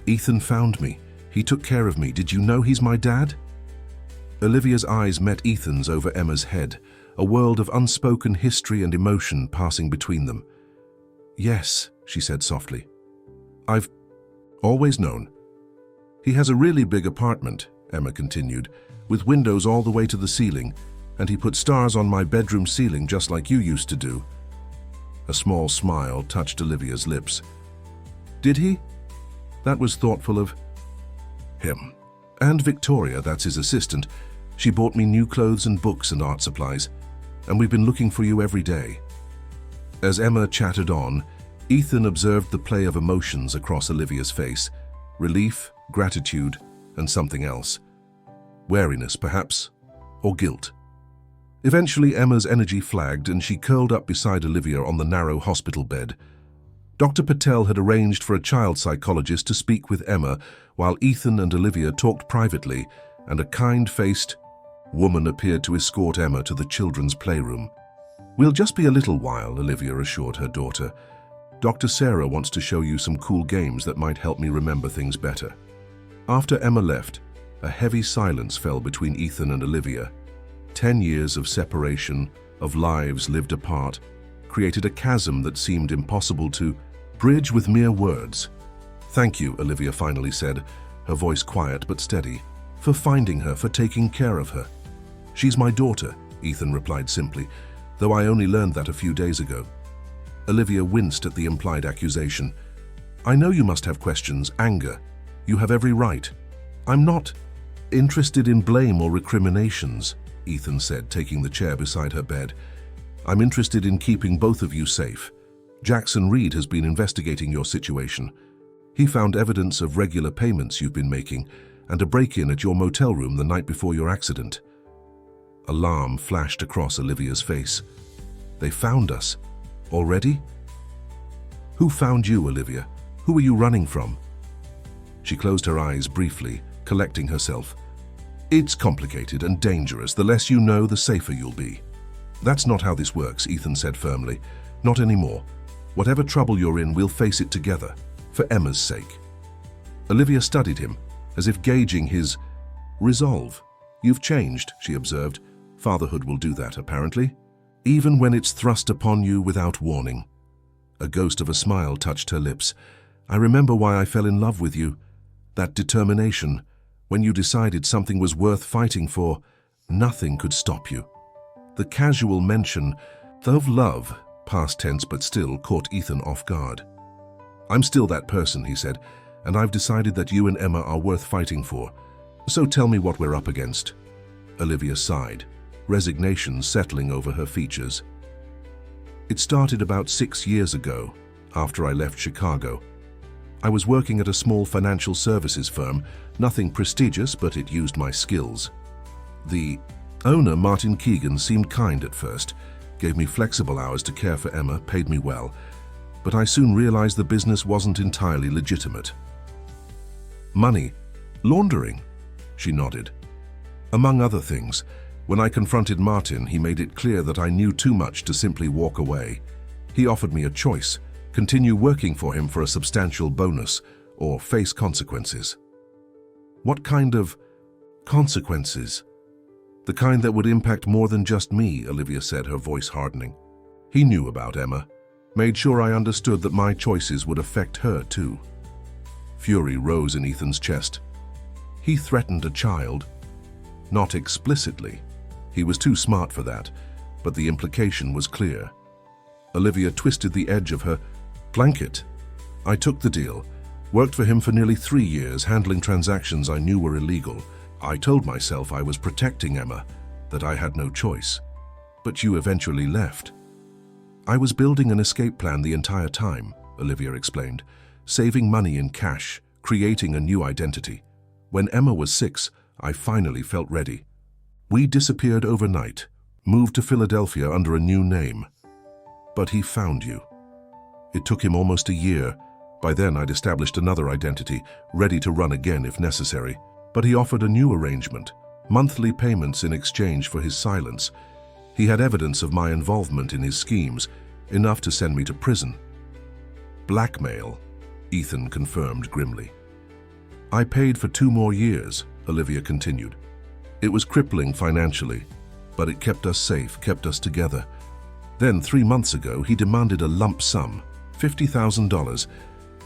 S1: "Ethan found me. He took care of me. Did you know he's my dad?" Olivia's eyes met Ethan's over Emma's head, a world of unspoken history and emotion passing between them. "Yes," she said softly. "I've always known. He has a really big apartment," Emma continued, with windows all the way to the ceiling, and he put stars on my bedroom ceiling just like you used to do. A small smile touched Olivia's lips. Did he? That was thoughtful of him. And Victoria, that's his assistant, she bought me new clothes and books and art supplies, and we've been looking for you every day. As Emma chattered on, Ethan observed the play of emotions across Olivia's face, relief, gratitude, and something else. Wariness, perhaps, or guilt. Eventually, Emma's energy flagged and she curled up beside Olivia on the narrow hospital bed. Dr. Patel had arranged for a child psychologist to speak with Emma while Ethan and Olivia talked privately, and a kind-faced woman appeared to escort Emma to the children's playroom. We'll just be a little while, Olivia assured her daughter. Dr. Sarah wants to show you some cool games that might help me remember things better. After Emma left, a heavy silence fell between Ethan and Olivia. 10 years of separation, of lives lived apart, created a chasm that seemed impossible to bridge with mere words. Thank you, Olivia finally said, her voice quiet but steady, for finding her, for taking care of her. She's my daughter, Ethan replied simply, though I only learned that a few days ago. Olivia winced at the implied accusation. I know you must have questions, anger. You have every right. I'm not interested in blame or recriminations, Ethan said, taking the chair beside her bed. I'm interested in keeping both of you safe. Jackson Reed has been investigating your situation. He found evidence of regular payments you've been making and a break-in at your motel room the night before your accident. Alarm flashed across Olivia's face. They found us. Already? Who found you, Olivia? Who are you running from? She closed her eyes briefly, collecting herself. It's complicated and dangerous. The less you know, the safer you'll be. That's not how this works, Ethan said firmly. Not anymore. Whatever trouble you're in, we'll face it together, for Emma's sake. Olivia studied him, as if gauging his resolve. You've changed, she observed. Fatherhood will do that, apparently. Even when it's thrust upon you without warning. A ghost of a smile touched her lips. I remember why I fell in love with you. That determination. When you decided something was worth fighting for, nothing could stop you. The casual mention of love, past tense but still, caught Ethan off guard. I'm still that person, he said, and I've decided that you and Emma are worth fighting for. So tell me what we're up against. Olivia sighed, resignation settling over her features. It started about 6 years ago, after I left Chicago. I was working at a small financial services firm, nothing prestigious, but it used my skills. The owner, Martin Keegan, seemed kind at first, gave me flexible hours to care for Emma, paid me well, but I soon realized the business wasn't entirely legitimate. Money, laundering, she nodded. Among other things, when I confronted Martin, he made it clear that I knew too much to simply walk away. He offered me a choice, continue working for him for a substantial bonus, or face consequences. What kind of consequences? The kind that would impact more than just me, Olivia said, her voice hardening. He knew about Emma, made sure I understood that my choices would affect her too. Fury rose in Ethan's chest. He threatened a child. Not explicitly. He was too smart for that, but the implication was clear. Olivia twisted the edge of her blanket. I took the deal, worked for him for nearly 3 years, handling transactions I knew were illegal. I told myself I was protecting Emma, that I had no choice. But you eventually left. I was building an escape plan the entire time, Olivia explained, saving money in cash, creating a new identity. When Emma was 6, I finally felt ready. We disappeared overnight, moved to Philadelphia under a new name. But he found you. It took him almost a year. By then I'd established another identity, ready to run again if necessary. But he offered a new arrangement, monthly payments in exchange for his silence. He had evidence of my involvement in his schemes, enough to send me to prison. Blackmail, Ethan confirmed grimly. I paid for 2 more years, Olivia continued. It was crippling financially, but it kept us safe, kept us together. Then 3 months ago, he demanded a lump sum, $50,000,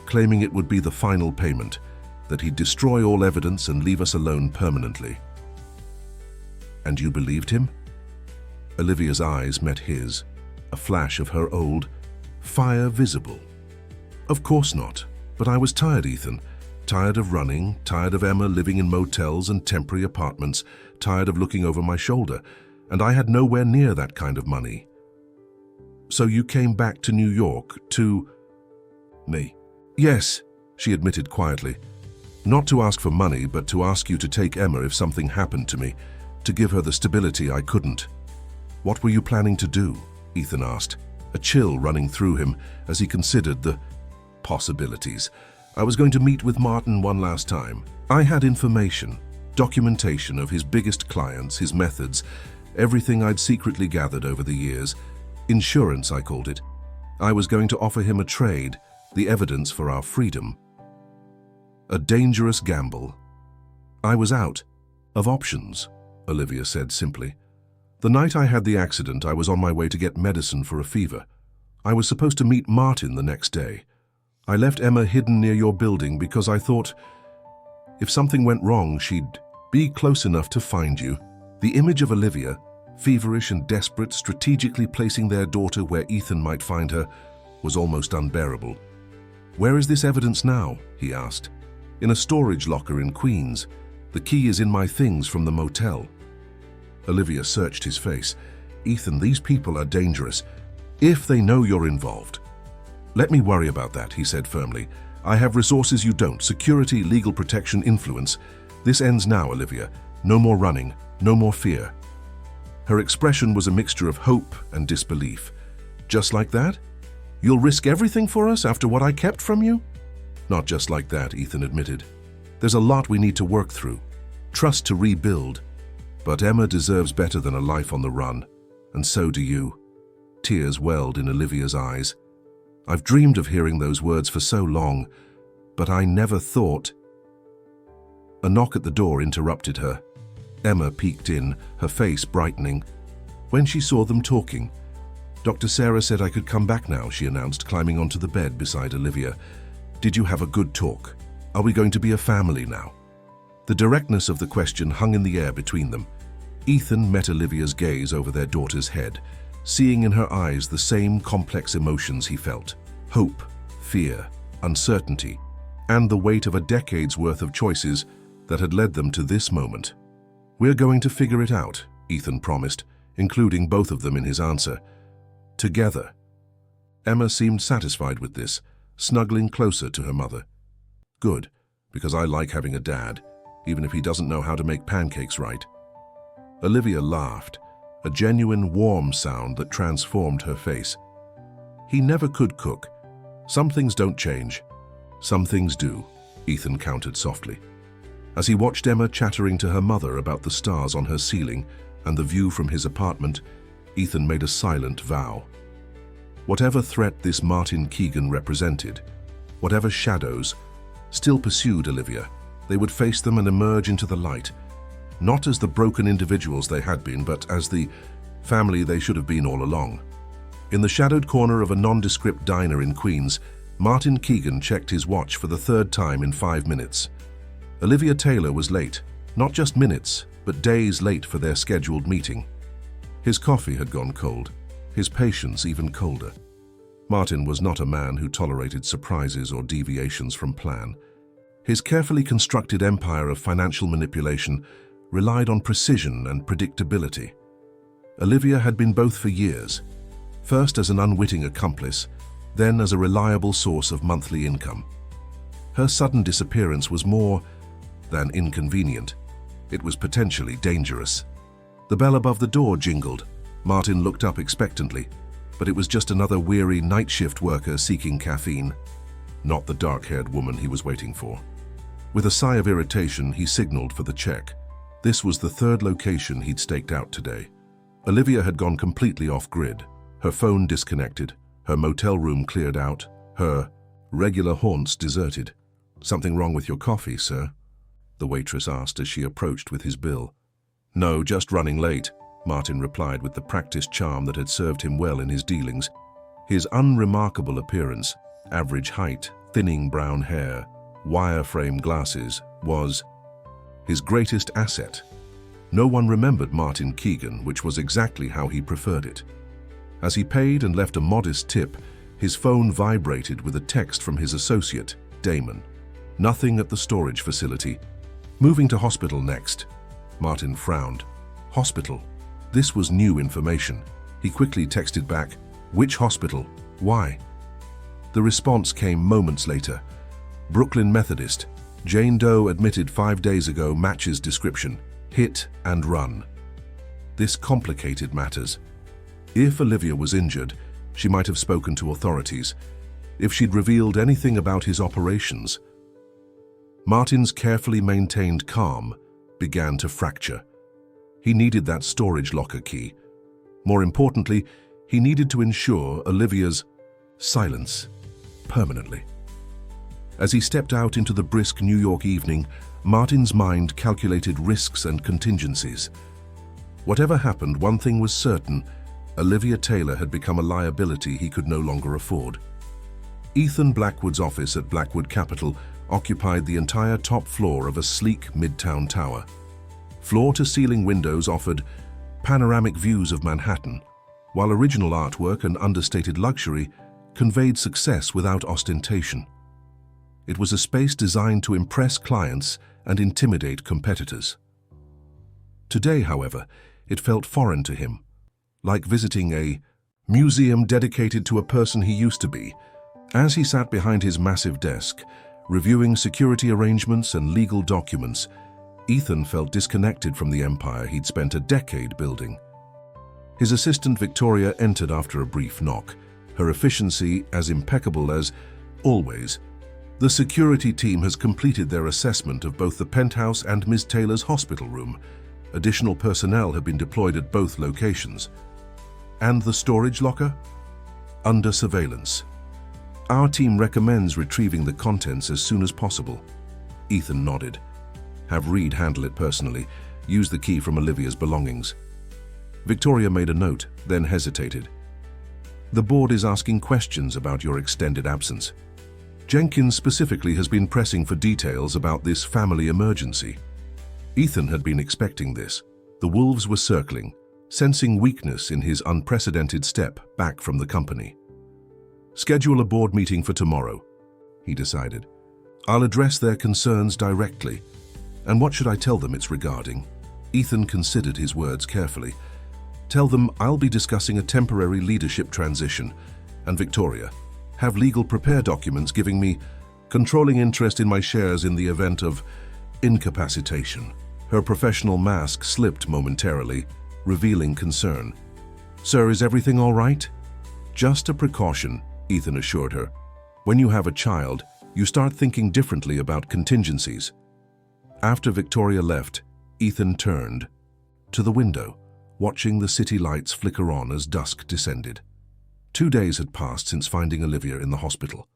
S1: claiming it would be the final payment. that he'd destroy all evidence and leave us alone permanently. And you believed him? Olivia's eyes met his, a flash of her old fire visible. Of course not, but I was tired, Ethan. Tired of running, tired of Emma living in motels and temporary apartments, tired of looking over my shoulder, and I had nowhere near that kind of money. So you came back to New York to... Me? Yes, she admitted quietly. Not to ask for money, but to ask you to take Emma if something happened to me, to give her the stability I couldn't. What were you planning to do? Ethan asked, a chill running through him as he considered the possibilities. I was going to meet with Martin one last time. I had information, documentation of his biggest clients, his methods, everything I'd secretly gathered over the years. Insurance, I called it. I was going to offer him a trade, the evidence for our freedom. A dangerous gamble. I was out of options, Olivia said simply. The night I had the accident, I was on my way to get medicine for a fever. I was supposed to meet Martin the next day. I left Emma hidden near your building because I thought if something went wrong, she'd be close enough to find you. The image of Olivia, feverish and desperate, strategically placing their daughter where Ethan might find her, was almost unbearable. Where is this evidence now? He asked. In a storage locker in Queens. The key is in my things from the motel. Olivia searched his face. Ethan, these people are dangerous. If they know you're involved. Let me worry about that, he said firmly. I have resources you don't. Security, legal protection, influence. This ends now, Olivia. No more running, no more fear. Her expression was a mixture of hope and disbelief. Just like that? You'll risk everything for us after what I kept from you? Not just like that, Ethan admitted. There's a lot we need to work through. Trust to rebuild. But Emma deserves better than a life on the run. And so do you. Tears welled in Olivia's eyes. I've dreamed of hearing those words for so long, but I never thought... A knock at the door interrupted her. Emma peeked in, her face brightening. When she saw them talking, Dr. Sarah said I could come back now, she announced, climbing onto the bed beside Olivia. Did you have a good talk? Are we going to be a family now? The directness of the question hung in the air between them. Ethan met Olivia's gaze over their daughter's head, seeing in her eyes the same complex emotions he felt. Hope, fear, uncertainty, and the weight of a decade's worth of choices that had led them to this moment. We're going to figure it out, Ethan promised, including both of them in his answer. Together. Emma seemed satisfied with this, snuggling closer to her mother. Good, because I like having a dad, even if he doesn't know how to make pancakes right. Olivia laughed, a genuine warm sound that transformed her face. He never could cook. Some things don't change. Some things do, Ethan countered softly. As he watched Emma chattering to her mother about the stars on her ceiling and the view from his apartment, Ethan made a silent vow. Whatever threat this Martin Keegan represented, whatever shadows, still pursued Olivia, they would face them and emerge into the light, not as the broken individuals they had been, but as the family they should have been all along. In the shadowed corner of a nondescript diner in Queens, Martin Keegan checked his watch for the third time in 5 minutes. Olivia Taylor was late, not just minutes, but days late for their scheduled meeting. His coffee had gone cold, his patience even colder. Martin was not a man who tolerated surprises or deviations from plan. His carefully constructed empire of financial manipulation relied on precision and predictability. Olivia had been both for years, first as an unwitting accomplice, then as a reliable source of monthly income. Her sudden disappearance was more than inconvenient. It was potentially dangerous. The bell above the door jingled. Martin looked up expectantly, but it was just another weary night shift worker seeking caffeine, not the dark-haired woman he was waiting for. With a sigh of irritation, he signaled for the check. This was the third location he'd staked out today. Olivia had gone completely off-grid, her phone disconnected, her motel room cleared out, her regular haunts deserted. "Something wrong with your coffee, sir?" the waitress asked as she approached with his bill. "No, just running late," Martin replied with the practiced charm that had served him well in his dealings. His unremarkable appearance, average height, thinning brown hair, wireframe glasses, was his greatest asset. No one remembered Martin Keegan, which was exactly how he preferred it. As he paid and left a modest tip, his phone vibrated with a text from his associate, Damon. Nothing at the storage facility. Moving to hospital next. Martin frowned. Hospital? This was new information. He quickly texted back, "Which hospital? Why?" The response came moments later. Brooklyn Methodist. Jane Doe admitted 5 days ago matches description. Hit and run. This complicated matters. If Olivia was injured, she might have spoken to authorities. If she'd revealed anything about his operations. Martin's carefully maintained calm began to fracture. He needed that storage locker key. More importantly, he needed to ensure Olivia's silence permanently. As he stepped out into the brisk New York evening, Martin's mind calculated risks and contingencies. Whatever happened, one thing was certain: Olivia Taylor had become a liability he could no longer afford. Ethan Blackwood's office at Blackwood Capital occupied the entire top floor of a sleek midtown tower. Floor-to-ceiling windows offered panoramic views of Manhattan, while original artwork and understated luxury conveyed success without ostentation. It was a space designed to impress clients and intimidate competitors. Today, however, it felt foreign to him, like visiting a museum dedicated to a person he used to be. As he sat behind his massive desk, reviewing security arrangements and legal documents, Ethan felt disconnected from the empire he'd spent a decade building. His assistant Victoria entered after a brief knock, her efficiency as impeccable as always. The security team has completed their assessment of both the penthouse and Ms. Taylor's hospital room. Additional personnel have been deployed at both locations. And the storage locker? Under surveillance. Our team recommends retrieving the contents as soon as possible. Ethan nodded. Have Reed handle it personally. Use the key from Olivia's belongings. Victoria made a note, then hesitated. The board is asking questions about your extended absence. Jenkins specifically has been pressing for details about this family emergency. Ethan had been expecting this. The wolves were circling, sensing weakness in his unprecedented step back from the company. Schedule a board meeting for tomorrow, he decided. I'll address their concerns directly. And what should I tell them it's regarding? Ethan considered his words carefully. Tell them I'll be discussing a temporary leadership transition, and Victoria, have legal prepare documents giving me controlling interest in my shares in the event of incapacitation. Her professional mask slipped momentarily, revealing concern. Sir, is everything all right? Just a precaution, Ethan assured her. When you have a child, you start thinking differently about contingencies. After Victoria left, Ethan turned to the window, watching the city lights flicker on as dusk descended. 2 days had passed since finding Olivia in the hospital.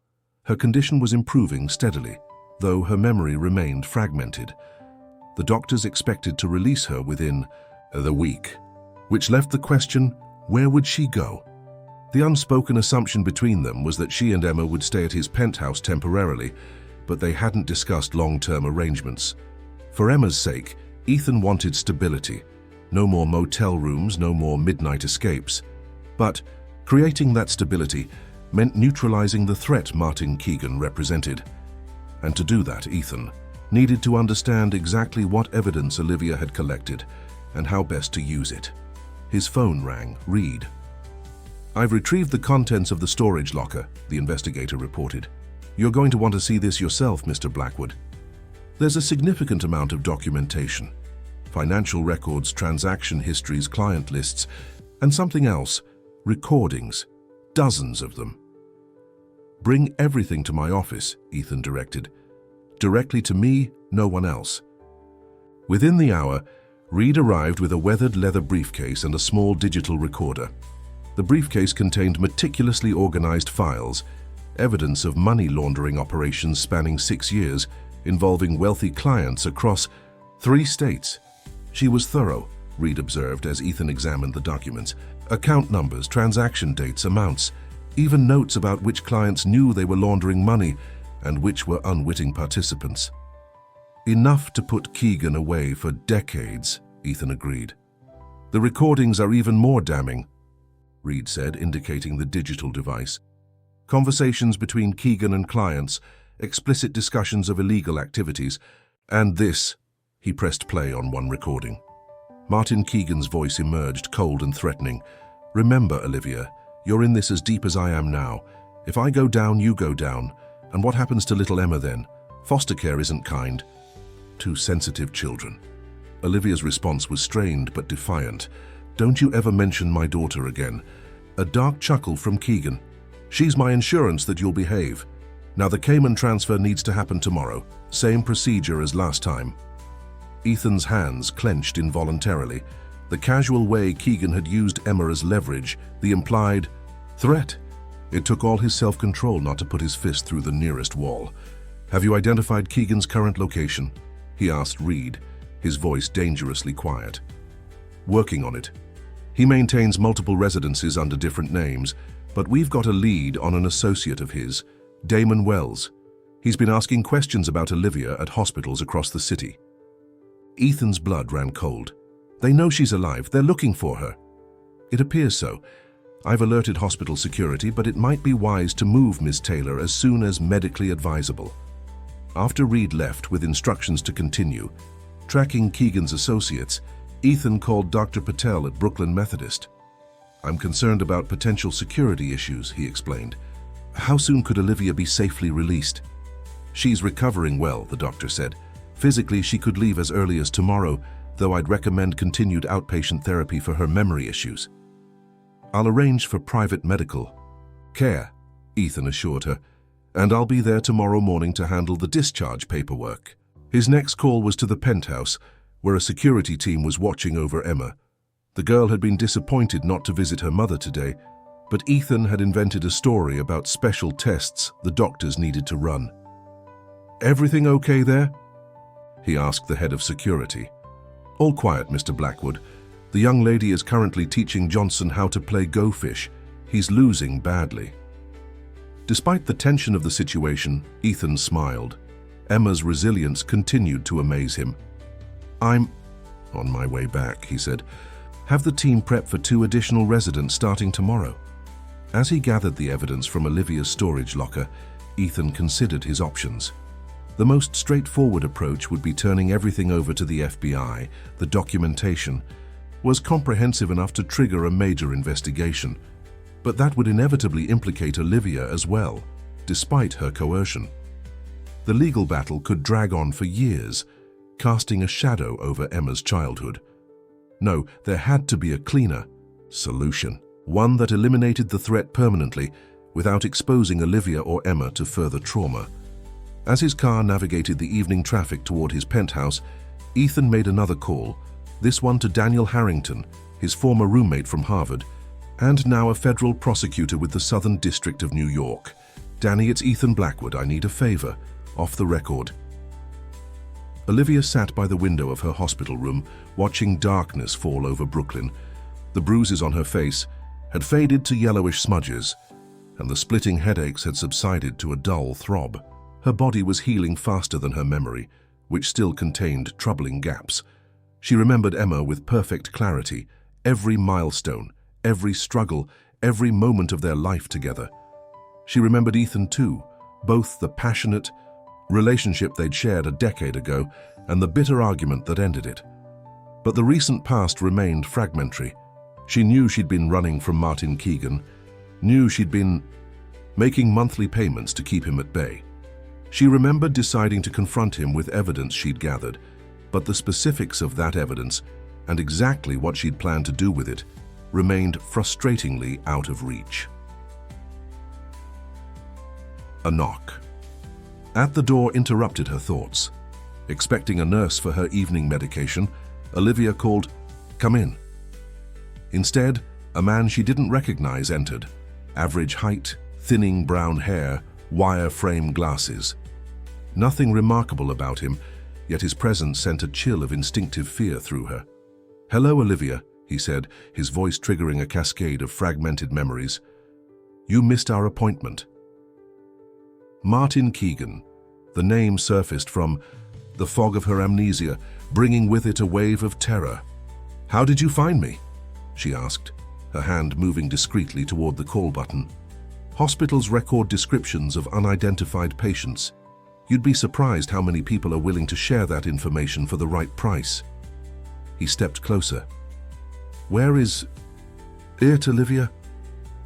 S1: Her condition was improving steadily, though her memory remained fragmented. The doctors expected to release her within the week, which left the question, where would she go? The unspoken assumption between them was that she and Emma would stay at his penthouse temporarily, but they hadn't discussed long-term arrangements. For Emma's sake, Ethan wanted stability. No more motel rooms, no more midnight escapes. But creating that stability meant neutralizing the threat Martin Keegan represented. And to do that, Ethan needed to understand exactly what evidence Olivia had collected and how best to use it. His phone rang. Reed. I've retrieved the contents of the storage locker, the investigator reported. You're going to want to see this yourself, Mr. Blackwood. There's a significant amount of documentation. Financial records, transaction histories, client lists, and something else. Recordings. Dozens of them. Bring everything to my office, Ethan directed. Directly to me, no one else. Within the hour, Reed arrived with a weathered leather briefcase and a small digital recorder. The briefcase contained meticulously organized files, evidence of money laundering operations spanning 6 years, involving wealthy clients across 3 states. She was thorough, Reed observed as Ethan examined the documents. Account numbers, transaction dates, amounts, even notes about which clients knew they were laundering money. and which were unwitting participants. Enough to put Keegan away for decades, Ethan agreed. The recordings are even more damning, Reed said, indicating the digital device. Conversations between Keegan and clients, explicit discussions of illegal activities, and this, he pressed play on one recording. Martin Keegan's voice emerged, cold and threatening. Remember, Olivia, you're in this as deep as I am now. If I go down, you go down. And what happens to little Emma then? Foster care isn't kind. Two sensitive children. Olivia's response was strained but defiant. Don't you ever mention my daughter again. A dark chuckle from Keegan. She's my insurance that you'll behave. Now the Cayman transfer needs to happen tomorrow. Same procedure as last time. Ethan's hands clenched involuntarily. The casual way Keegan had used Emma as leverage, the implied threat. It took all his self-control not to put his fist through the nearest wall. Have you identified Keegan's current location? He asked Reed, his voice dangerously quiet. Working on it. He maintains multiple residences under different names, but we've got a lead on an associate of his, Damon Wells. He's been asking questions about Olivia at hospitals across the city. Ethan's blood ran cold. They know she's alive. They're looking for her. It appears so. I've alerted hospital security, but it might be wise to move Miss Taylor as soon as medically advisable. After Reed left with instructions to continue, tracking Keegan's associates, Ethan called Dr. Patel at Brooklyn Methodist. I'm concerned about potential security issues, he explained. How soon could Olivia be safely released? She's recovering well, the doctor said. Physically, she could leave as early as tomorrow, though I'd recommend continued outpatient therapy for her memory issues. I'll arrange for private medical care, Ethan assured her, and I'll be there tomorrow morning to handle the discharge paperwork. His next call was to the penthouse, where a security team was watching over Emma. The girl had been disappointed not to visit her mother today, but Ethan had invented a story about special tests the doctors needed to run. Everything okay there? He asked the head of security. All quiet, Mr. Blackwood. The young lady is currently teaching Johnson how to play Go Fish. He's losing badly. Despite the tension of the situation, Ethan smiled. Emma's resilience continued to amaze him. I'm on my way back, he said. Have the team prep for 2 additional residents starting tomorrow. As he gathered the evidence from Olivia's storage locker, Ethan considered his options. The most straightforward approach would be turning everything over to the FBI. The documentation was comprehensive enough to trigger a major investigation, but that would inevitably implicate Olivia as well, despite her coercion. The legal battle could drag on for years, casting a shadow over Emma's childhood. No, there had to be a cleaner solution, one that eliminated the threat permanently without exposing Olivia or Emma to further trauma. As his car navigated the evening traffic toward his penthouse, Ethan made another call, this one to Daniel Harrington, his former roommate from Harvard, and now a federal prosecutor with the Southern District of New York. Danny, it's Ethan Blackwood. I need a favor. Off the record. Olivia sat by the window of her hospital room, watching darkness fall over Brooklyn. The bruises on her face had faded to yellowish smudges, and the splitting headaches had subsided to a dull throb. Her body was healing faster than her memory, which still contained troubling gaps. She remembered Emma with perfect clarity, every milestone, every struggle, every moment of their life together. She remembered Ethan too, both the passionate relationship they'd shared a decade ago and the bitter argument that ended it. But the recent past remained fragmentary. She knew she'd been running from Martin Keegan, knew she'd been making monthly payments to keep him at bay. She remembered deciding to confront him with evidence she'd gathered, but the specifics of that evidence and exactly what she'd planned to do with it remained frustratingly out of reach. A knock at the door interrupted her thoughts. Expecting a nurse for her evening medication, Olivia called, "Come in." Instead, a man she didn't recognize entered. Average height, thinning brown hair, wire-frame glasses. Nothing remarkable about him, yet his presence sent a chill of instinctive fear through her. "Hello, Olivia," he said, his voice triggering a cascade of fragmented memories. "You missed our appointment." Martin Keegan. The name surfaced from the fog of her amnesia, bringing with it a wave of terror. "How did you find me?" she asked, her hand moving discreetly toward the call button. Hospitals record descriptions of unidentified patients. You'd be surprised how many people are willing to share that information for the right price. He stepped closer. "Where is it, Olivia?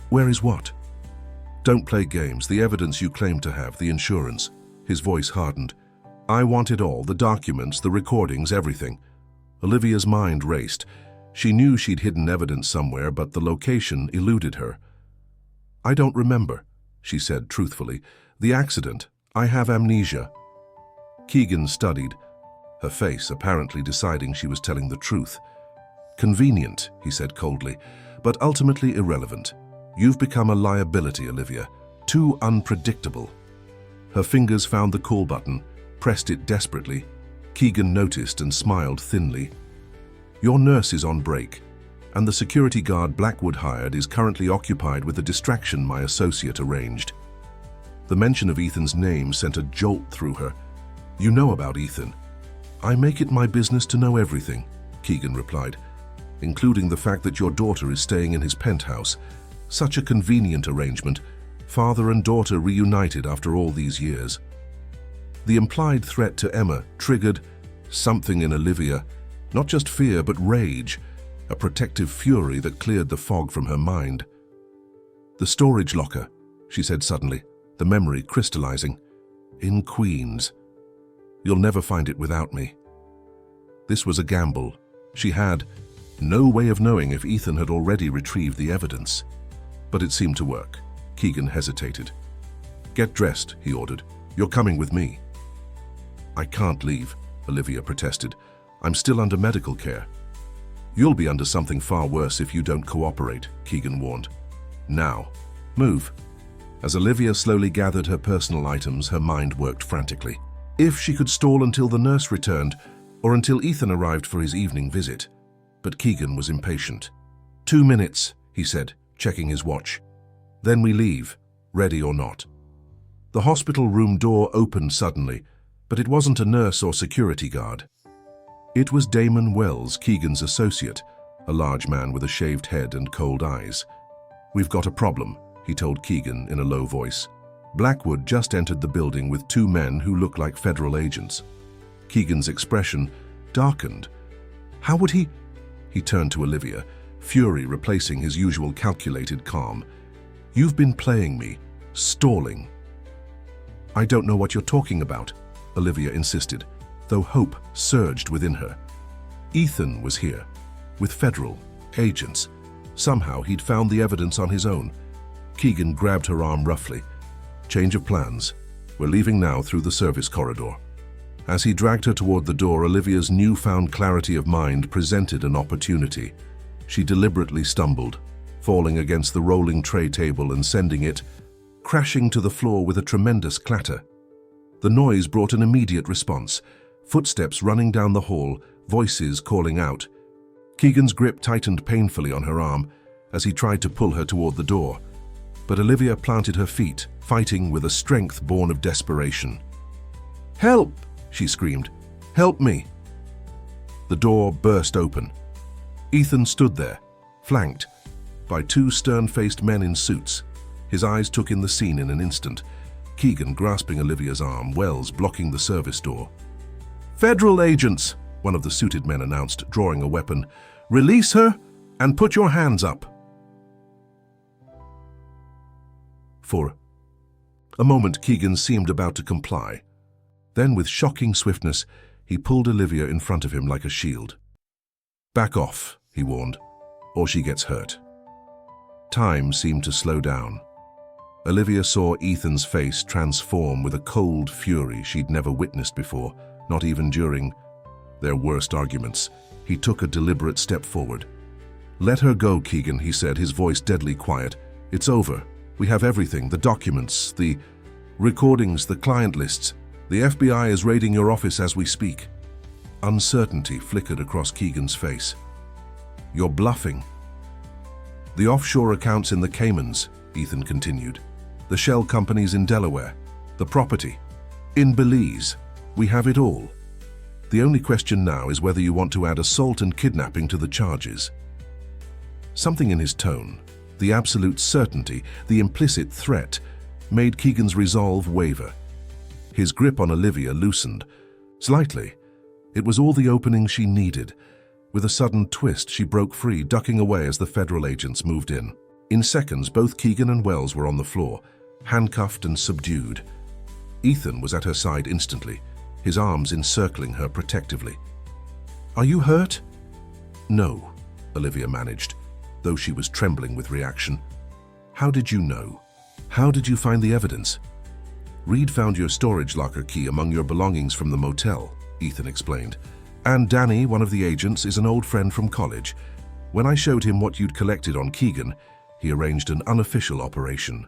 S1: Where is what?" "Don't play games. The evidence you claim to have, the insurance." His voice hardened. "I want it all, the documents, the recordings, everything." Olivia's mind raced. She knew she'd hidden evidence somewhere, but the location eluded her. "I don't remember," she said truthfully. "The accident. I have amnesia." Keegan studied, her face apparently deciding she was telling the truth. "Convenient," he said coldly, "but ultimately irrelevant. You've become a liability, Olivia. Too unpredictable." Her fingers found the call button, pressed it desperately. Keegan noticed and smiled thinly. "Your nurse is on break, and the security guard Blackwood hired is currently occupied with a distraction my associate arranged." The mention of Ethan's name sent a jolt through her. "You know about Ethan?" "I make it my business to know everything," Keegan replied, "including the fact that your daughter is staying in his penthouse. Such a convenient arrangement, father and daughter reunited after all these years." The implied threat to Emma triggered something in Olivia, not just fear but rage, a protective fury that cleared the fog from her mind. "The storage locker," she said suddenly, the memory crystallizing. "In Queens. You'll never find it without me." This was a gamble. She had no way of knowing if Ethan had already retrieved the evidence. But it seemed to work. Keegan hesitated. "Get dressed," he ordered. "You're coming with me." "I can't leave," Olivia protested. "I'm still under medical care." "You'll be under something far worse if you don't cooperate," Keegan warned. "Now, move." As Olivia slowly gathered her personal items, her mind worked frantically. If she could stall until the nurse returned, or until Ethan arrived for his evening visit. But Keegan was impatient. "2 minutes," he said, checking his watch. "Then we leave, ready or not." The hospital room door opened suddenly, but it wasn't a nurse or security guard. It was Damon Wells, Keegan's associate, a large man with a shaved head and cold eyes. "We've got a problem," he told Keegan in a low voice. Blackwood just entered the building with 2 men who looked like federal agents. Keegan's expression darkened. "How would he—" He turned to Olivia, fury replacing his usual calculated calm. "You've been playing me, stalling." "I don't know what you're talking about," Olivia insisted, though hope surged within her. Ethan was here, with federal agents. Somehow he'd found the evidence on his own. Keegan grabbed her arm roughly. "Change of plans. We're leaving now through the service corridor." As he dragged her toward the door, Olivia's newfound clarity of mind presented an opportunity. She deliberately stumbled, falling against the rolling tray table and sending it crashing to the floor with a tremendous clatter. The noise brought an immediate response. Footsteps running down the hall, voices calling out. Keegan's grip tightened painfully on her arm as he tried to pull her toward the door. But Olivia planted her feet, fighting with a strength born of desperation. "Help!" she screamed. "Help me!" The door burst open. Ethan stood there, flanked by 2 stern-faced men in suits. His eyes took in the scene in an instant. Keegan grasping Olivia's arm, Wells blocking the service door. "Federal agents," one of the suited men announced, drawing a weapon. "Release her and put your hands up." For a moment, Keegan seemed about to comply. Then, with shocking swiftness, he pulled Olivia in front of him like a shield. "Back off," he warned, "or she gets hurt." Time seemed to slow down. Olivia saw Ethan's face transform with a cold fury she'd never witnessed before, not even during their worst arguments. He took a deliberate step forward. "Let her go, Keegan," he said, his voice deadly quiet. "It's over. We have everything, the documents, the recordings, the client lists. The FBI is raiding your office as we speak." Uncertainty flickered across Keegan's face. "You're bluffing." "The offshore accounts in the Caymans," Ethan continued. "The shell companies in Delaware. The property. In Belize, we have it all. The only question now is whether you want to add assault and kidnapping to the charges. Something in his tone, the absolute certainty, the implicit threat, made Keegan's resolve waver. His grip on Olivia loosened. Slightly. It was all the opening she needed. With a sudden twist, she broke free, ducking away as the federal agents moved in. In seconds, both Keegan and Wells were on the floor, handcuffed and subdued. Ethan was at her side instantly, his arms encircling her protectively. "Are you hurt?" "No," Olivia managed, though she was trembling with reaction. "How did you know? How did you find the evidence?" "Reed found your storage locker key among your belongings from the motel," Ethan explained. "And Danny, one of the agents, is an old friend from college. When I showed him what you'd collected on Keegan, he arranged an unofficial operation."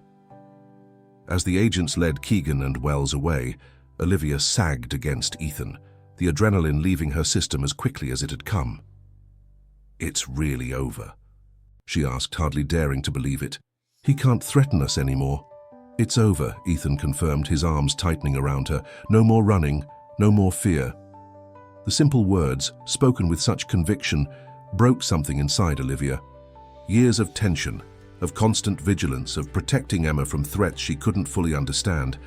S1: As the agents led Keegan and Wells away, Olivia sagged against Ethan, the adrenaline leaving her system as quickly as it had come. "It's really over?" she asked, hardly daring to believe it. "He can't threaten us anymore." "It's over," Ethan confirmed, his arms tightening around her. "No more running, no more fear." The simple words, spoken with such conviction, broke something inside Olivia. Years of tension, of constant vigilance, of protecting Emma from threats she couldn't fully understand.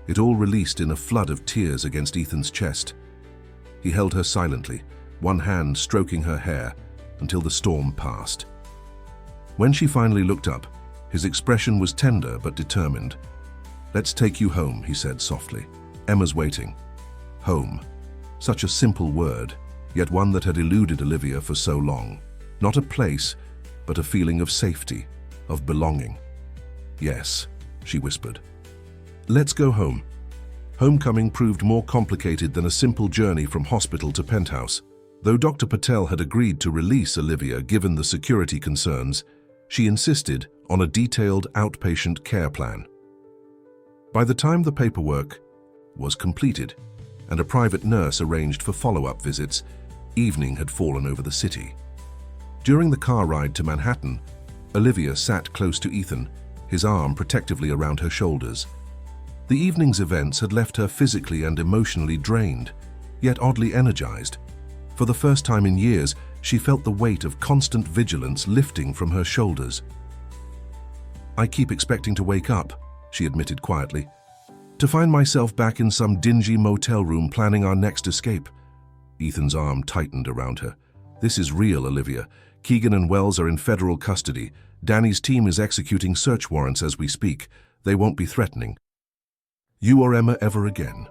S1: It all released in a flood of tears against Ethan's chest. He held her silently, one hand stroking her hair, until the storm passed. When she finally looked up, his expression was tender but determined. "Let's take you home," he said softly. "Emma's waiting." Home. Such a simple word, yet one that had eluded Olivia for so long. Not a place, but a feeling of safety, of belonging. "Yes," she whispered. "Let's go home." Homecoming proved more complicated than a simple journey from hospital to penthouse. Though Dr. Patel had agreed to release Olivia given the security concerns, she insisted on a detailed outpatient care plan. By the time the paperwork was completed and a private nurse arranged for follow-up visits, evening had fallen over the city. During the car ride to Manhattan, Olivia sat close to Ethan, his arm protectively around her shoulders. The evening's events had left her physically and emotionally drained, yet oddly energized. For the first time in years, she felt the weight of constant vigilance lifting from her shoulders. "I keep expecting to wake up," she admitted quietly, "to find myself back in some dingy motel room planning our next escape." Ethan's arm tightened around her. "This is real, Olivia. Keegan and Wells are in federal custody. Danny's team is executing search warrants as we speak. They won't be threatening you or Emma ever again."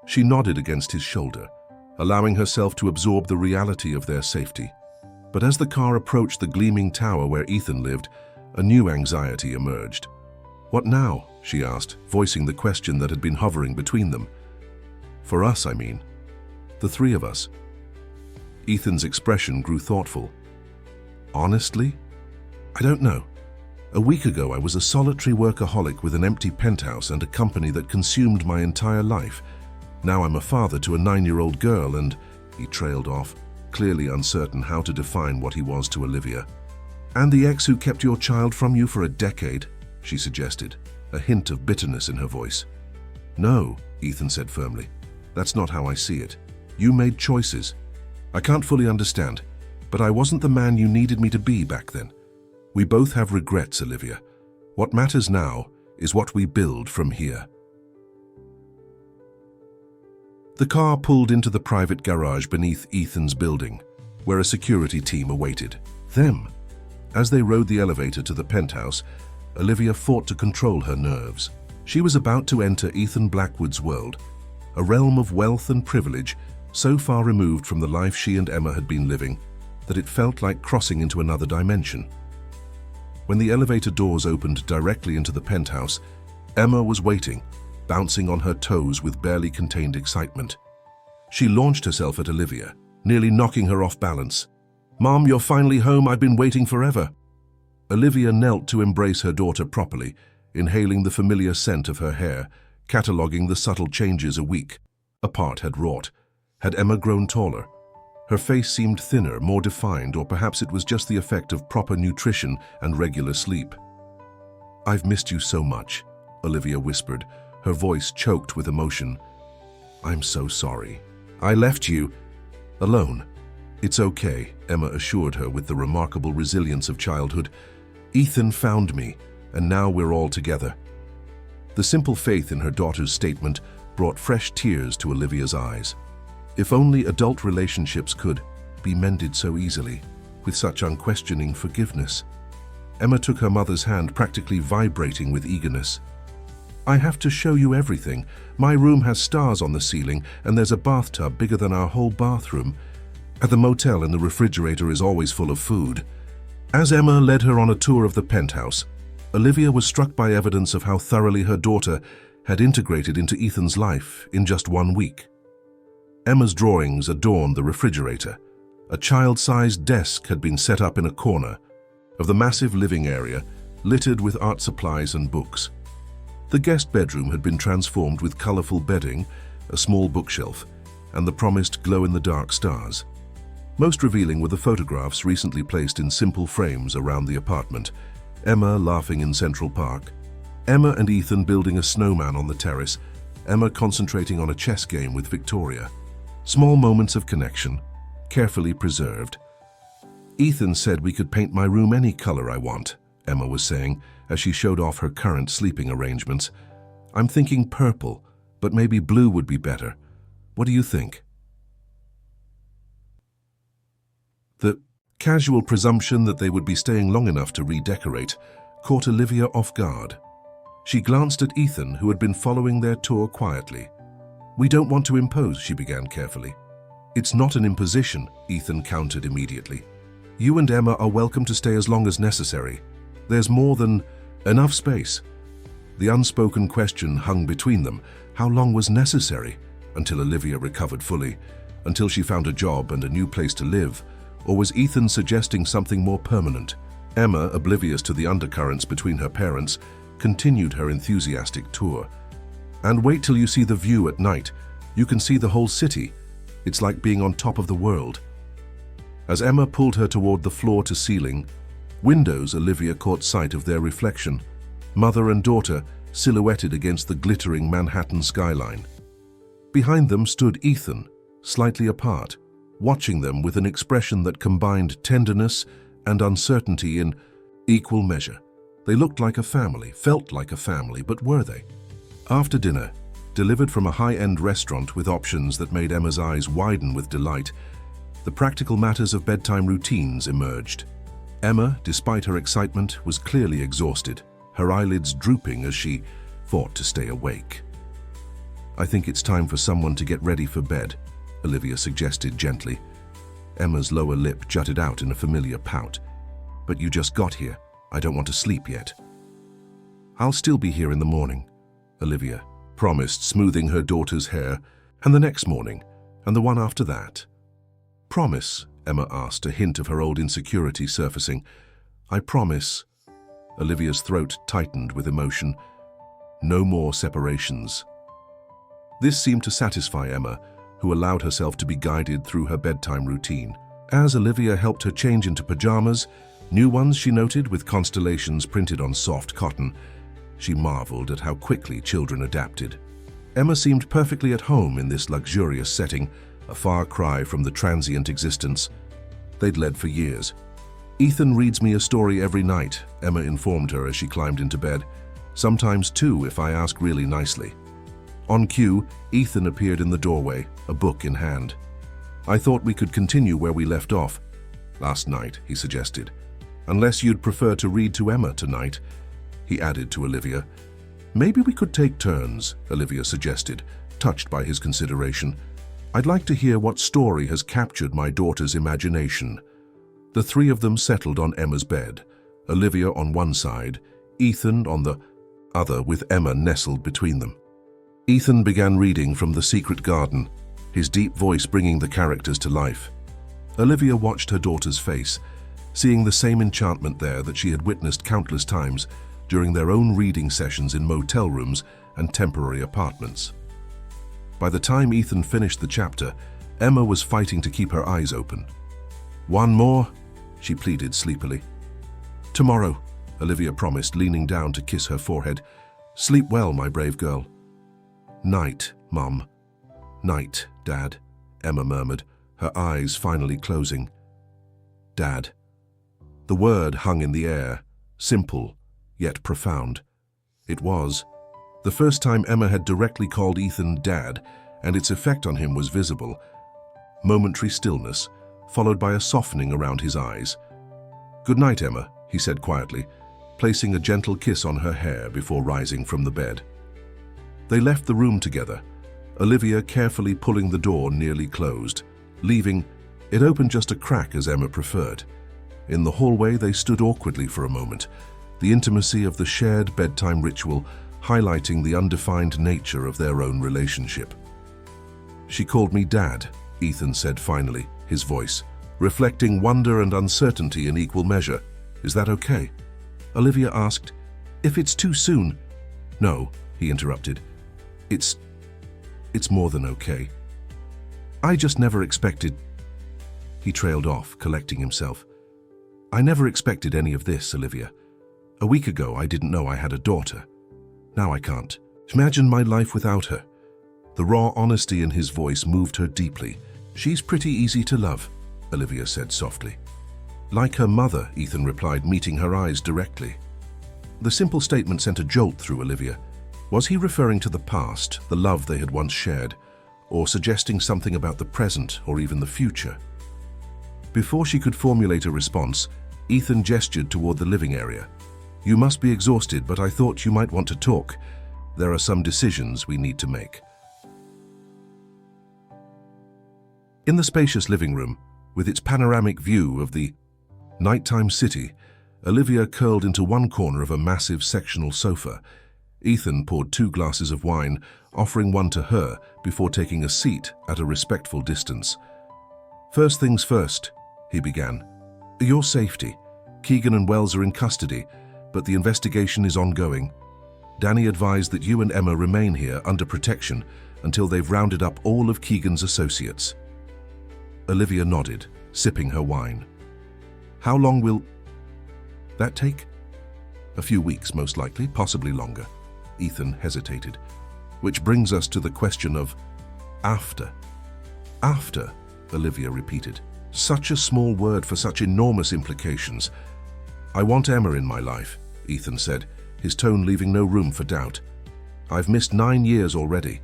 S1: She nodded against his shoulder, allowing herself to absorb the reality of their safety. But as the car approached the gleaming tower where Ethan lived, a new anxiety emerged. "What now?" she asked, voicing the question that had been hovering between them. "For us, I mean. The three of us." Ethan's expression grew thoughtful. "Honestly? I don't know. A week ago, I was a solitary workaholic with an empty penthouse and a company that consumed my entire life. Now I'm a father to a 9-year-old girl and—" he trailed off, clearly uncertain how to define what he was to Olivia. "And the ex who kept your child from you for a decade," she suggested, a hint of bitterness in her voice. "No," Ethan said firmly. "That's not how I see it. You made choices. I can't fully understand, but I wasn't the man you needed me to be back then. We both have regrets, Olivia. What matters now is what we build from here." The car pulled into the private garage beneath Ethan's building, where a security team awaited them. As they rode the elevator to the penthouse, Olivia fought to control her nerves. She was about to enter Ethan Blackwood's world, a realm of wealth and privilege so far removed from the life she and Emma had been living that it felt like crossing into another dimension. When the elevator doors opened directly into the penthouse, Emma was waiting, bouncing on her toes with barely contained excitement. She launched herself at Olivia, nearly knocking her off balance. "Mom, you're finally home. I've been waiting forever." Olivia knelt to embrace her daughter properly, inhaling the familiar scent of her hair, cataloguing the subtle changes a week apart had wrought. Had Emma grown taller? Her face seemed thinner, more defined, or perhaps it was just the effect of proper nutrition and regular sleep. "I've missed you so much," Olivia whispered, her voice choked with emotion. "I'm so sorry. I left you alone." "It's okay," Emma assured her with the remarkable resilience of childhood. "Ethan found me, and now we're all together." The simple faith in her daughter's statement brought fresh tears to Olivia's eyes. If only adult relationships could be mended so easily, with such unquestioning forgiveness. Emma took her mother's hand, practically vibrating with eagerness. "I have to show you everything. My room has stars on the ceiling, and there's a bathtub bigger than our whole bathroom. At the motel, and the refrigerator is always full of food." As Emma led her on a tour of the penthouse, Olivia was struck by evidence of how thoroughly her daughter had integrated into Ethan's life in just 1 week. Emma's drawings adorned the refrigerator. A child-sized desk had been set up in a corner of the massive living area, littered with art supplies and books. The guest bedroom had been transformed with colorful bedding, a small bookshelf, and the promised glow-in-the-dark stars. Most revealing were the photographs recently placed in simple frames around the apartment. Emma laughing in Central Park, Emma and Ethan building a snowman on the terrace, Emma concentrating on a chess game with Victoria. Small moments of connection, carefully preserved. "Ethan said we could paint my room any color I want," Emma was saying as she showed off her current sleeping arrangements. "I'm thinking purple, but maybe blue would be better. What do you think?" The casual presumption that they would be staying long enough to redecorate caught Olivia off guard. She glanced at Ethan, who had been following their tour quietly. "We don't want to impose," she began carefully. "It's not an imposition," Ethan countered immediately. "You and Emma are welcome to stay as long as necessary. There's more than enough space." The unspoken question hung between them. How long was necessary? Until Olivia recovered fully? Until she found a job and a new place to live? Or was Ethan suggesting something more permanent? Emma, oblivious to the undercurrents between her parents, continued her enthusiastic tour. "And wait till you see the view at night. You can see the whole city. It's like being on top of the world." As Emma pulled her toward the floor-to-ceiling windows, Olivia caught sight of their reflection, mother and daughter silhouetted against the glittering Manhattan skyline. Behind them stood Ethan, slightly apart, watching them with an expression that combined tenderness and uncertainty in equal measure. They looked like a family, felt like a family, but were they? After dinner, delivered from a high-end restaurant with options that made Emma's eyes widen with delight, the practical matters of bedtime routines emerged. Emma, despite her excitement, was clearly exhausted, her eyelids drooping as she fought to stay awake. "I think it's time for someone to get ready for bed," Olivia suggested gently. Emma's lower lip jutted out in a familiar pout. "But you just got here. I don't want to sleep yet." "I'll still be here in the morning," Olivia promised, smoothing her daughter's hair, "and the next morning, and the one after that." "Promise?" Emma asked, a hint of her old insecurity surfacing. "I promise." Olivia's throat tightened with emotion. No more separations. This seemed to satisfy Emma, who allowed herself to be guided through her bedtime routine. As Olivia helped her change into pajamas, new ones she noted with constellations printed on soft cotton, she marveled at how quickly children adapted. Emma seemed perfectly at home in this luxurious setting, a far cry from the transient existence they'd led for years. "Ethan reads me a story every night," Emma informed her as she climbed into bed. "Sometimes two, if I ask really nicely." On cue, Ethan appeared in the doorway, a book in hand. "I thought we could continue where we left off last night," he suggested. "Unless you'd prefer to read to Emma tonight," he added to Olivia. "Maybe we could take turns," Olivia suggested, touched by his consideration. "I'd like to hear what story has captured my daughter's imagination." The three of them settled on Emma's bed, Olivia on one side, Ethan on the other, with Emma nestled between them. Ethan began reading from The Secret Garden, his deep voice bringing the characters to life. Olivia watched her daughter's face, seeing the same enchantment there that she had witnessed countless times during their own reading sessions in motel rooms and temporary apartments. By the time Ethan finished the chapter, Emma was fighting to keep her eyes open. "One more," she pleaded sleepily. "Tomorrow," Olivia promised, leaning down to kiss her forehead. "Sleep well, my brave girl." Night, Mum. Night, Dad, Emma murmured, her eyes finally closing. Dad. The word hung in the air, simple, yet profound. It was the first time Emma had directly called Ethan Dad, and its effect on him was visible. Momentary stillness, followed by a softening around his eyes. "Good night, Emma," he said quietly, placing a gentle kiss on her hair before rising from the bed. They left the room together, Olivia carefully pulling the door nearly closed. Leaving, it opened just a crack as Emma preferred. In the hallway, they stood awkwardly for a moment, the intimacy of the shared bedtime ritual highlighting the undefined nature of their own relationship. "She called me Dad," Ethan said finally, his voice reflecting wonder and uncertainty in equal measure. "Is that okay?" Olivia asked. "If it's too soon—" "No," he interrupted. It's more than okay. I just never expected—" He trailed off, collecting himself. "I never expected any of this, Olivia. A week ago, I didn't know I had a daughter. Now I can't. Imagine my life without her." The raw honesty in his voice moved her deeply. "She's pretty easy to love," Olivia said softly. "Like her mother," Ethan replied, meeting her eyes directly. The simple statement sent a jolt through Olivia. Was he referring to the past, the love they had once shared, or suggesting something about the present or even the future? Before she could formulate a response, Ethan gestured toward the living area. "You must be exhausted, but I thought you might want to talk. There are some decisions we need to make." In the spacious living room, with its panoramic view of the nighttime city, Olivia curled into one corner of a massive sectional sofa. Ethan poured 2 glasses of wine, offering one to her before taking a seat at a respectful distance. "First things first," he began. "Your safety. Keegan and Wells are in custody, but the investigation is ongoing. Danny advised that you and Emma remain here under protection until they've rounded up all of Keegan's associates." Olivia nodded, sipping her wine. "How long will that take?" "A few weeks, most likely, possibly longer." Ethan hesitated. "Which brings us to the question of after." "After," Olivia repeated. Such a small word for such enormous implications. "I want Emma in my life," Ethan said, his tone leaving no room for doubt. "I've missed 9 years already.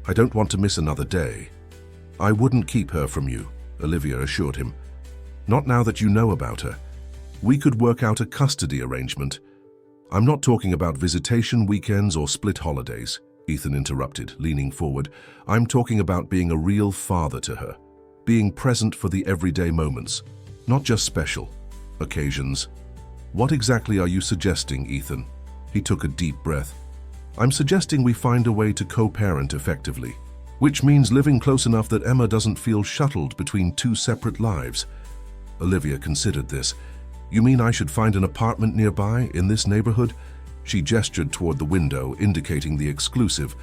S1: I don't want to miss another day." "I wouldn't keep her from you," Olivia assured him. "Not now that you know about her. We could work out a custody arrangement." "I'm not talking about visitation weekends or split holidays," Ethan interrupted, leaning forward. "I'm talking about being a real father to her, being present for the everyday moments, not just special occasions." "What exactly are you suggesting, Ethan?" He took a deep breath. "I'm suggesting we find a way to co-parent effectively, which means living close enough that Emma doesn't feel shuttled between 2 separate lives." Olivia considered this. "You mean I should find an apartment nearby, in this neighborhood?" She gestured toward the window, indicating the exclusive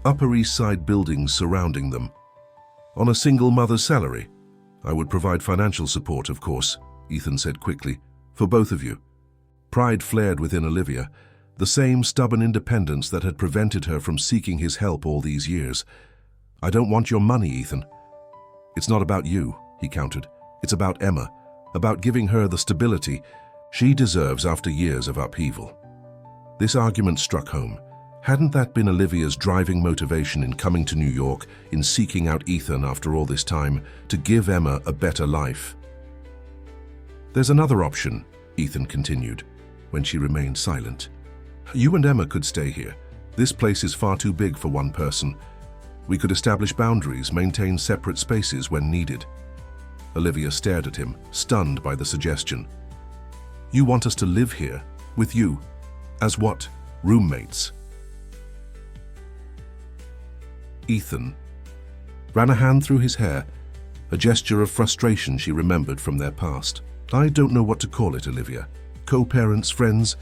S1: Upper East Side buildings surrounding them. "On a single mother's salary? I would provide financial support, of course," Ethan said quickly. "For both of you." Pride flared within Olivia, the same stubborn independence that had prevented her from seeking his help all these years. "I don't want your money, Ethan." "It's not about you," he countered. "It's about Emma, about giving her the stability she deserves after years of upheaval." This argument struck home. Hadn't that been Olivia's driving motivation in coming to New York, in seeking out Ethan after all this time, to give Emma a better life? "There's another option," Ethan continued, when she remained silent. "You and Emma could stay here. This place is far too big for one person. We could establish boundaries, maintain separate spaces when needed." Olivia stared at him, stunned by the suggestion. "You want us to live here, with you? As what? Roommates?" Ethan ran a hand through his hair, a gesture of frustration she remembered from their past. "I don't know what to call it, Olivia. Co-parents, friends,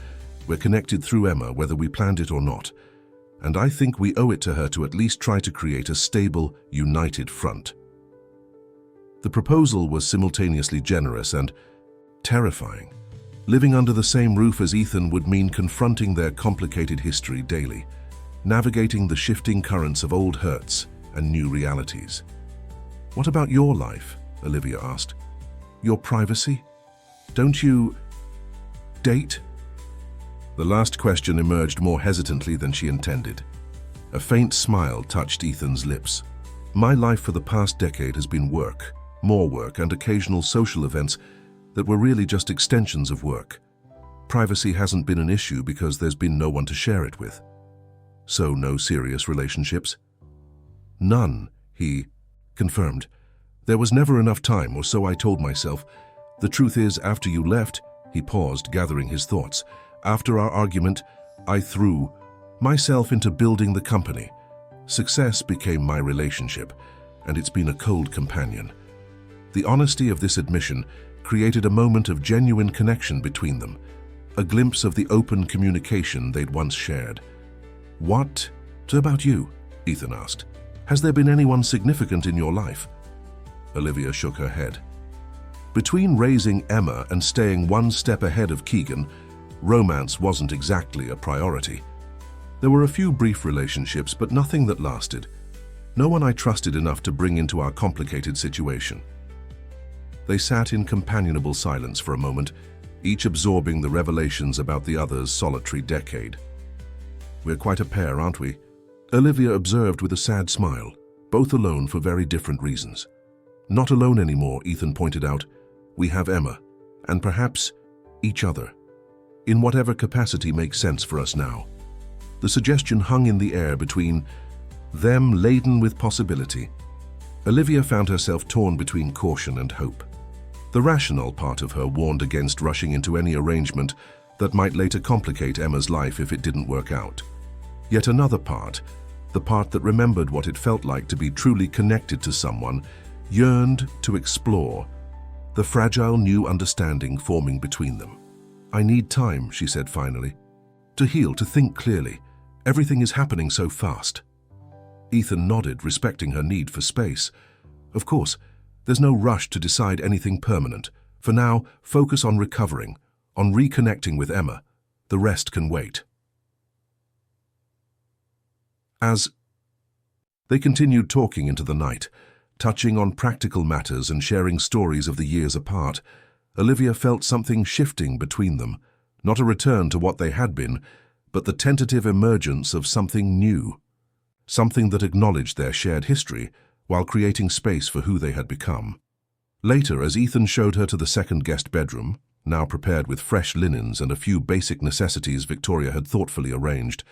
S1: we're connected through Emma, whether we planned it or not. And I think we owe it to her to at least try to create a stable, united front." The proposal was simultaneously generous and terrifying. Living under the same roof as Ethan would mean confronting their complicated history daily. navigating the shifting currents of old hurts and new realities. "What about your life?" Olivia asked. "Your privacy? Don't you date?" The last question emerged more hesitantly than she intended. A faint smile touched Ethan's lips. "My life for the past decade has been work, more work, and occasional social events that were really just extensions of work. Privacy hasn't been an issue because there's been no one to share it with." "So no serious relationships?" "None," he confirmed. "There was never enough time, or so I told myself. The truth is, after you left," he paused, gathering his thoughts, "after our argument, I threw myself into building the company. Success became my relationship, and it's been a cold companion." The honesty of this admission created a moment of genuine connection between them, a glimpse of the open communication they'd once shared. "What about you?" Ethan asked. "Has there been anyone significant in your life?" Olivia shook her head. Between raising Emma and staying one step ahead of Keegan, romance wasn't exactly a priority. There were a few brief relationships, but nothing that lasted. No one I trusted enough to bring into our complicated situation. They sat in companionable silence for a moment, each absorbing the revelations about the other's solitary decade. "We're quite a pair, aren't we?" Olivia observed with a sad smile, "both alone for very different reasons." "Not alone anymore," Ethan pointed out. "We have Emma, and perhaps each other. In whatever capacity makes sense for us now." The suggestion hung in the air between them, laden with possibility. Olivia found herself torn between caution and hope. The rational part of her warned against rushing into any arrangement that might later complicate Emma's life if it didn't work out. Yet another part, the part that remembered what it felt like to be truly connected to someone, yearned to explore the fragile new understanding forming between them. "I need time," she said finally, "to heal, to think clearly. Everything is happening so fast." Ethan nodded, respecting her need for space. "Of course, there's no rush to decide anything permanent. For now, focus on recovering, on reconnecting with Emma. The rest can wait." As they continued talking into the night, touching on practical matters and sharing stories of the years apart, Olivia felt something shifting between them, not a return to what they had been, but the tentative emergence of something new, something that acknowledged their shared history while creating space for who they had become. Later, as Ethan showed her to the second guest bedroom, now prepared with fresh linens and a few basic necessities Victoria had thoughtfully arranged,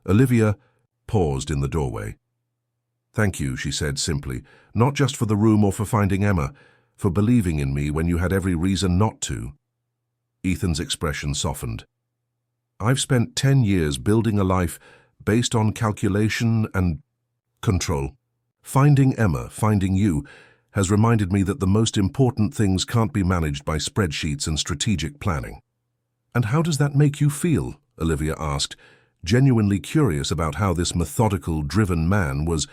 S1: Olivia paused in the doorway. "Thank you," she said simply, "not just for the room or for finding Emma, for believing in me when you had every reason not to." Ethan's expression softened. "I've spent 10 years building a life based on calculation and control. Finding Emma, finding you, has reminded me that the most important things can't be managed by spreadsheets and strategic planning." "And how does that make you feel?" Olivia asked, genuinely curious about how this methodical, driven man was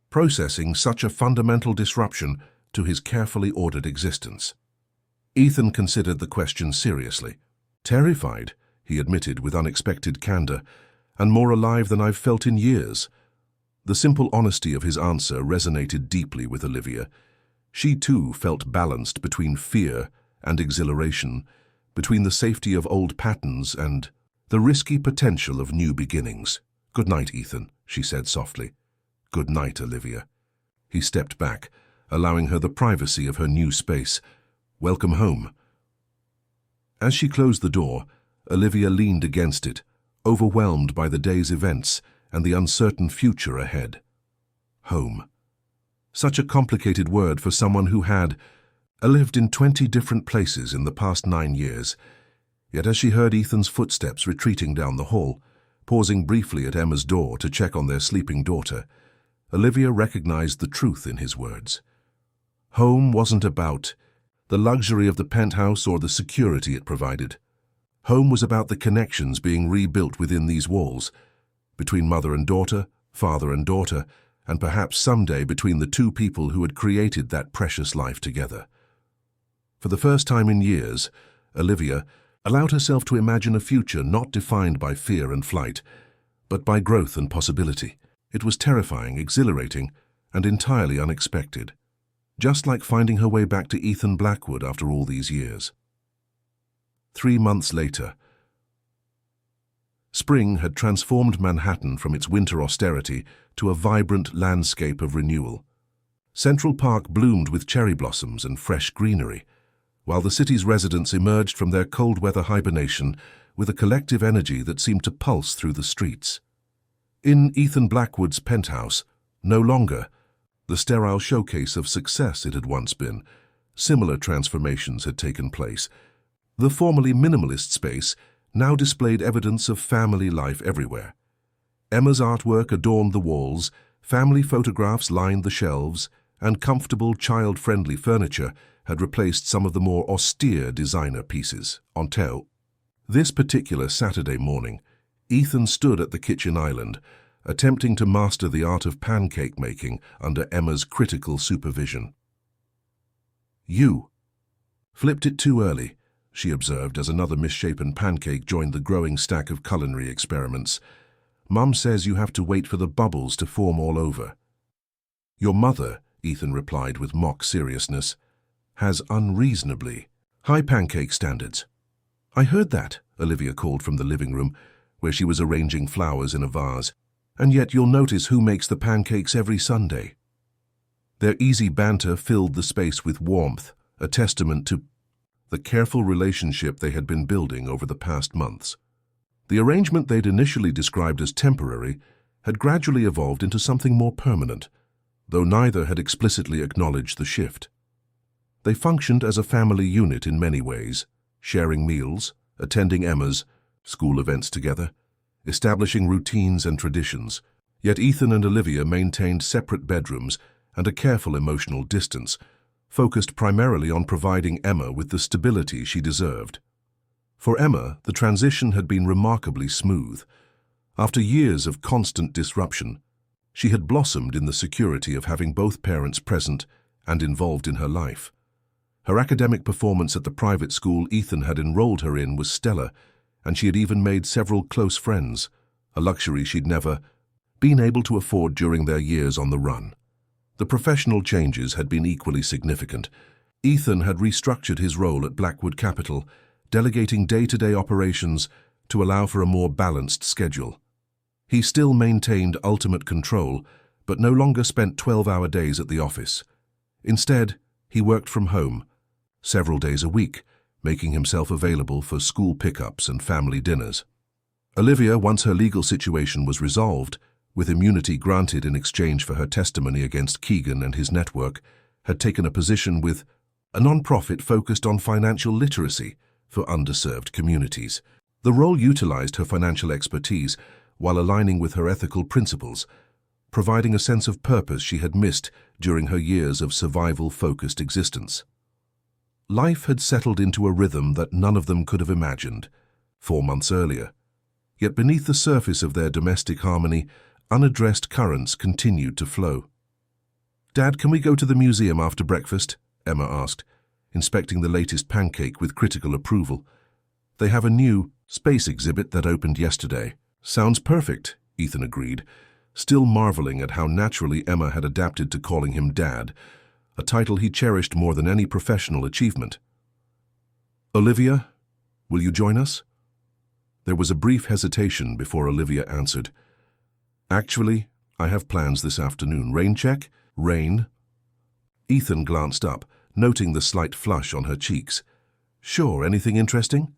S1: processing such a fundamental disruption to his carefully ordered existence. Ethan considered the question seriously. "Terrified," he admitted with unexpected candor, "and more alive than I've felt in years." The simple honesty of his answer resonated deeply with Olivia. She too felt balanced between fear and exhilaration, between the safety of old patterns and the risky potential of new beginnings. "Good night, Ethan," she said softly. "Good night, Olivia." He stepped back, allowing her the privacy of her new space. "Welcome home." As she closed the door, Olivia leaned against it, overwhelmed by the day's events and the uncertain future ahead. Home. Such a complicated word for someone who had lived in 20 different places in the past 9 years. Yet as she heard Ethan's footsteps retreating down the hall, pausing briefly at Emma's door to check on their sleeping daughter, Olivia recognized the truth in his words. Home wasn't about the luxury of the penthouse or the security it provided. Home was about the connections being rebuilt within these walls, between mother and daughter, father and daughter, and perhaps someday between the two people who had created that precious life together. For the first time in years, Olivia allowed herself to imagine a future not defined by fear and flight, but by growth and possibility. It was terrifying, exhilarating, and entirely unexpected, just like finding her way back to Ethan Blackwood after all these years. 3 months later, spring had transformed Manhattan from its winter austerity to a vibrant landscape of renewal. Central Park bloomed with cherry blossoms and fresh greenery, while the city's residents emerged from their cold-weather hibernation with a collective energy that seemed to pulse through the streets. In Ethan Blackwood's penthouse, no longer the sterile showcase of success it had once been, similar transformations had taken place. The formerly minimalist space now displayed evidence of family life everywhere. Emma's artwork adorned the walls, family photographs lined the shelves, and comfortable, child-friendly furniture had replaced some of the more austere designer pieces. This particular Saturday morning, Ethan stood at the kitchen island, attempting to master the art of pancake making under Emma's critical supervision. "You flipped it too early," she observed as another misshapen pancake joined the growing stack of culinary experiments. "Mum says you have to wait for the bubbles to form all over." "Your mother," Ethan replied with mock seriousness, "has unreasonably high pancake standards." "I heard that," Olivia called from the living room, where she was arranging flowers in a vase. "And yet you'll notice who makes the pancakes every Sunday." Their easy banter filled the space with warmth, a testament to the careful relationship they had been building over the past months. The arrangement they'd initially described as temporary had gradually evolved into something more permanent, though neither had explicitly acknowledged the shift. They functioned as a family unit in many ways, sharing meals, attending Emma's school events together, establishing routines and traditions. Yet Ethan and Olivia maintained separate bedrooms and a careful emotional distance, focused primarily on providing Emma with the stability she deserved. For Emma, the transition had been remarkably smooth. After years of constant disruption, she had blossomed in the security of having both parents present and involved in her life. Her academic performance at the private school Ethan had enrolled her in was stellar, and she had even made several close friends, a luxury she'd never been able to afford during their years on the run. The professional changes had been equally significant. Ethan had restructured his role at Blackwood Capital, delegating day-to-day operations to allow for a more balanced schedule. He still maintained ultimate control, but no longer spent 12-hour days at the office. Instead, he worked from home, several days a week, making himself available for school pickups and family dinners. Olivia, once her legal situation was resolved, with immunity granted in exchange for her testimony against Keegan and his network, had taken a position with a non-profit focused on financial literacy for underserved communities. The role utilized her financial expertise while aligning with her ethical principles, providing a sense of purpose she had missed during her years of survival-focused existence. Life had settled into a rhythm that none of them could have imagined 4 months earlier. Yet beneath the surface of their domestic harmony, unaddressed currents continued to flow. "Dad, can we go to the museum after breakfast?" Emma asked, inspecting the latest pancake with critical approval. "They have a new space exhibit that opened yesterday." "Sounds perfect," Ethan agreed, still marveling at how naturally Emma had adapted to calling him Dad, a title he cherished more than any professional achievement. "Olivia, will you join us?" There was a brief hesitation before Olivia answered. "Actually, I have plans this afternoon. Rain check?" "Rain?" Ethan glanced up, noting the slight flush on her cheeks. "Sure, anything interesting?"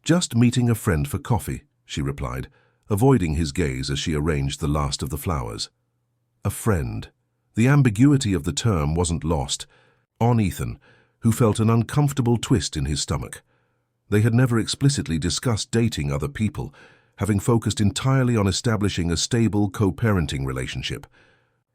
S1: "Just meeting a friend for coffee," she replied, avoiding his gaze as she arranged the last of the flowers. A friend. The ambiguity of the term wasn't lost on Ethan, who felt an uncomfortable twist in his stomach. They had never explicitly discussed dating other people, having focused entirely on establishing a stable co-parenting relationship.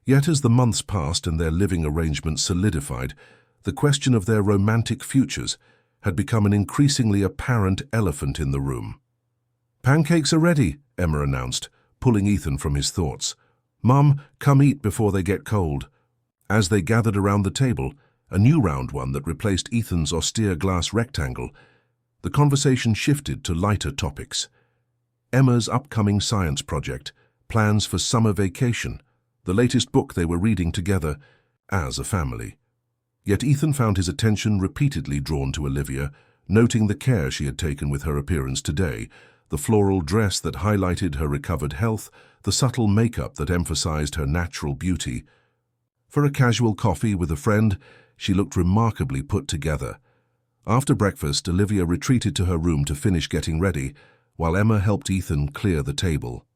S1: Yet as the months passed and their living arrangements solidified, the question of their romantic futures had become an increasingly apparent elephant in the room. "Pancakes are ready," Emma announced, pulling Ethan from his thoughts. "Mum, come eat before they get cold." As they gathered around the table, a new round one that replaced Ethan's austere glass rectangle, the conversation shifted to lighter topics. Emma's upcoming science project, plans for summer vacation, the latest book they were reading together as a family. Yet Ethan found his attention repeatedly drawn to Olivia, noting the care she had taken with her appearance today, the floral dress that highlighted her recovered health, the subtle makeup that emphasized her natural beauty. For a casual coffee with a friend, she looked remarkably put together. After breakfast, Olivia retreated to her room to finish getting ready, while Emma helped Ethan clear the table.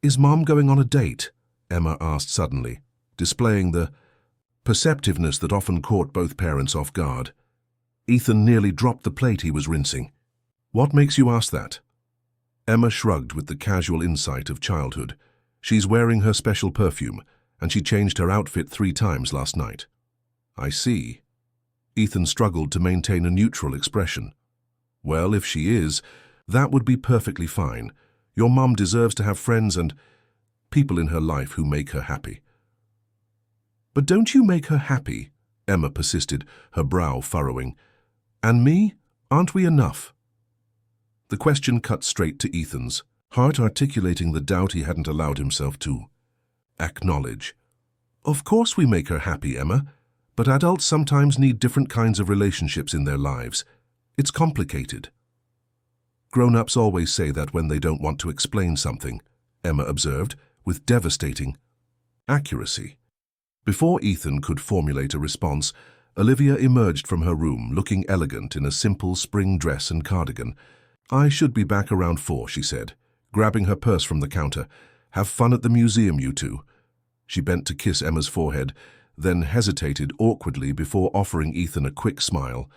S1: "Is Mom going on a date?" Emma asked suddenly, displaying the perceptiveness that often caught both parents off guard. Ethan nearly dropped the plate he was rinsing. "What makes you ask that?" Emma shrugged with the casual insight of childhood. "She's wearing her special perfume, and she changed her outfit 3 times last night." "I see." Ethan struggled to maintain a neutral expression. "Well, if she is, that would be perfectly fine. Your mom deserves to have friends and people in her life who make her happy." "But don't you make her happy?" Emma persisted, her brow furrowing. "And me? Aren't we enough?" The question cut straight to Ethan's heart, articulating the doubt he hadn't allowed himself to acknowledge. "Of course we make her happy, Emma, but adults sometimes need different kinds of relationships in their lives. It's complicated." "Grown-ups always say that when they don't want to explain something," Emma observed, with devastating accuracy. Before Ethan could formulate a response, Olivia emerged from her room, looking elegant in a simple spring dress and cardigan. "I should be back around 4, she said, grabbing her purse from the counter. "Have fun at the museum, you two." She bent to kiss Emma's forehead, then hesitated awkwardly before offering Ethan a quick smile.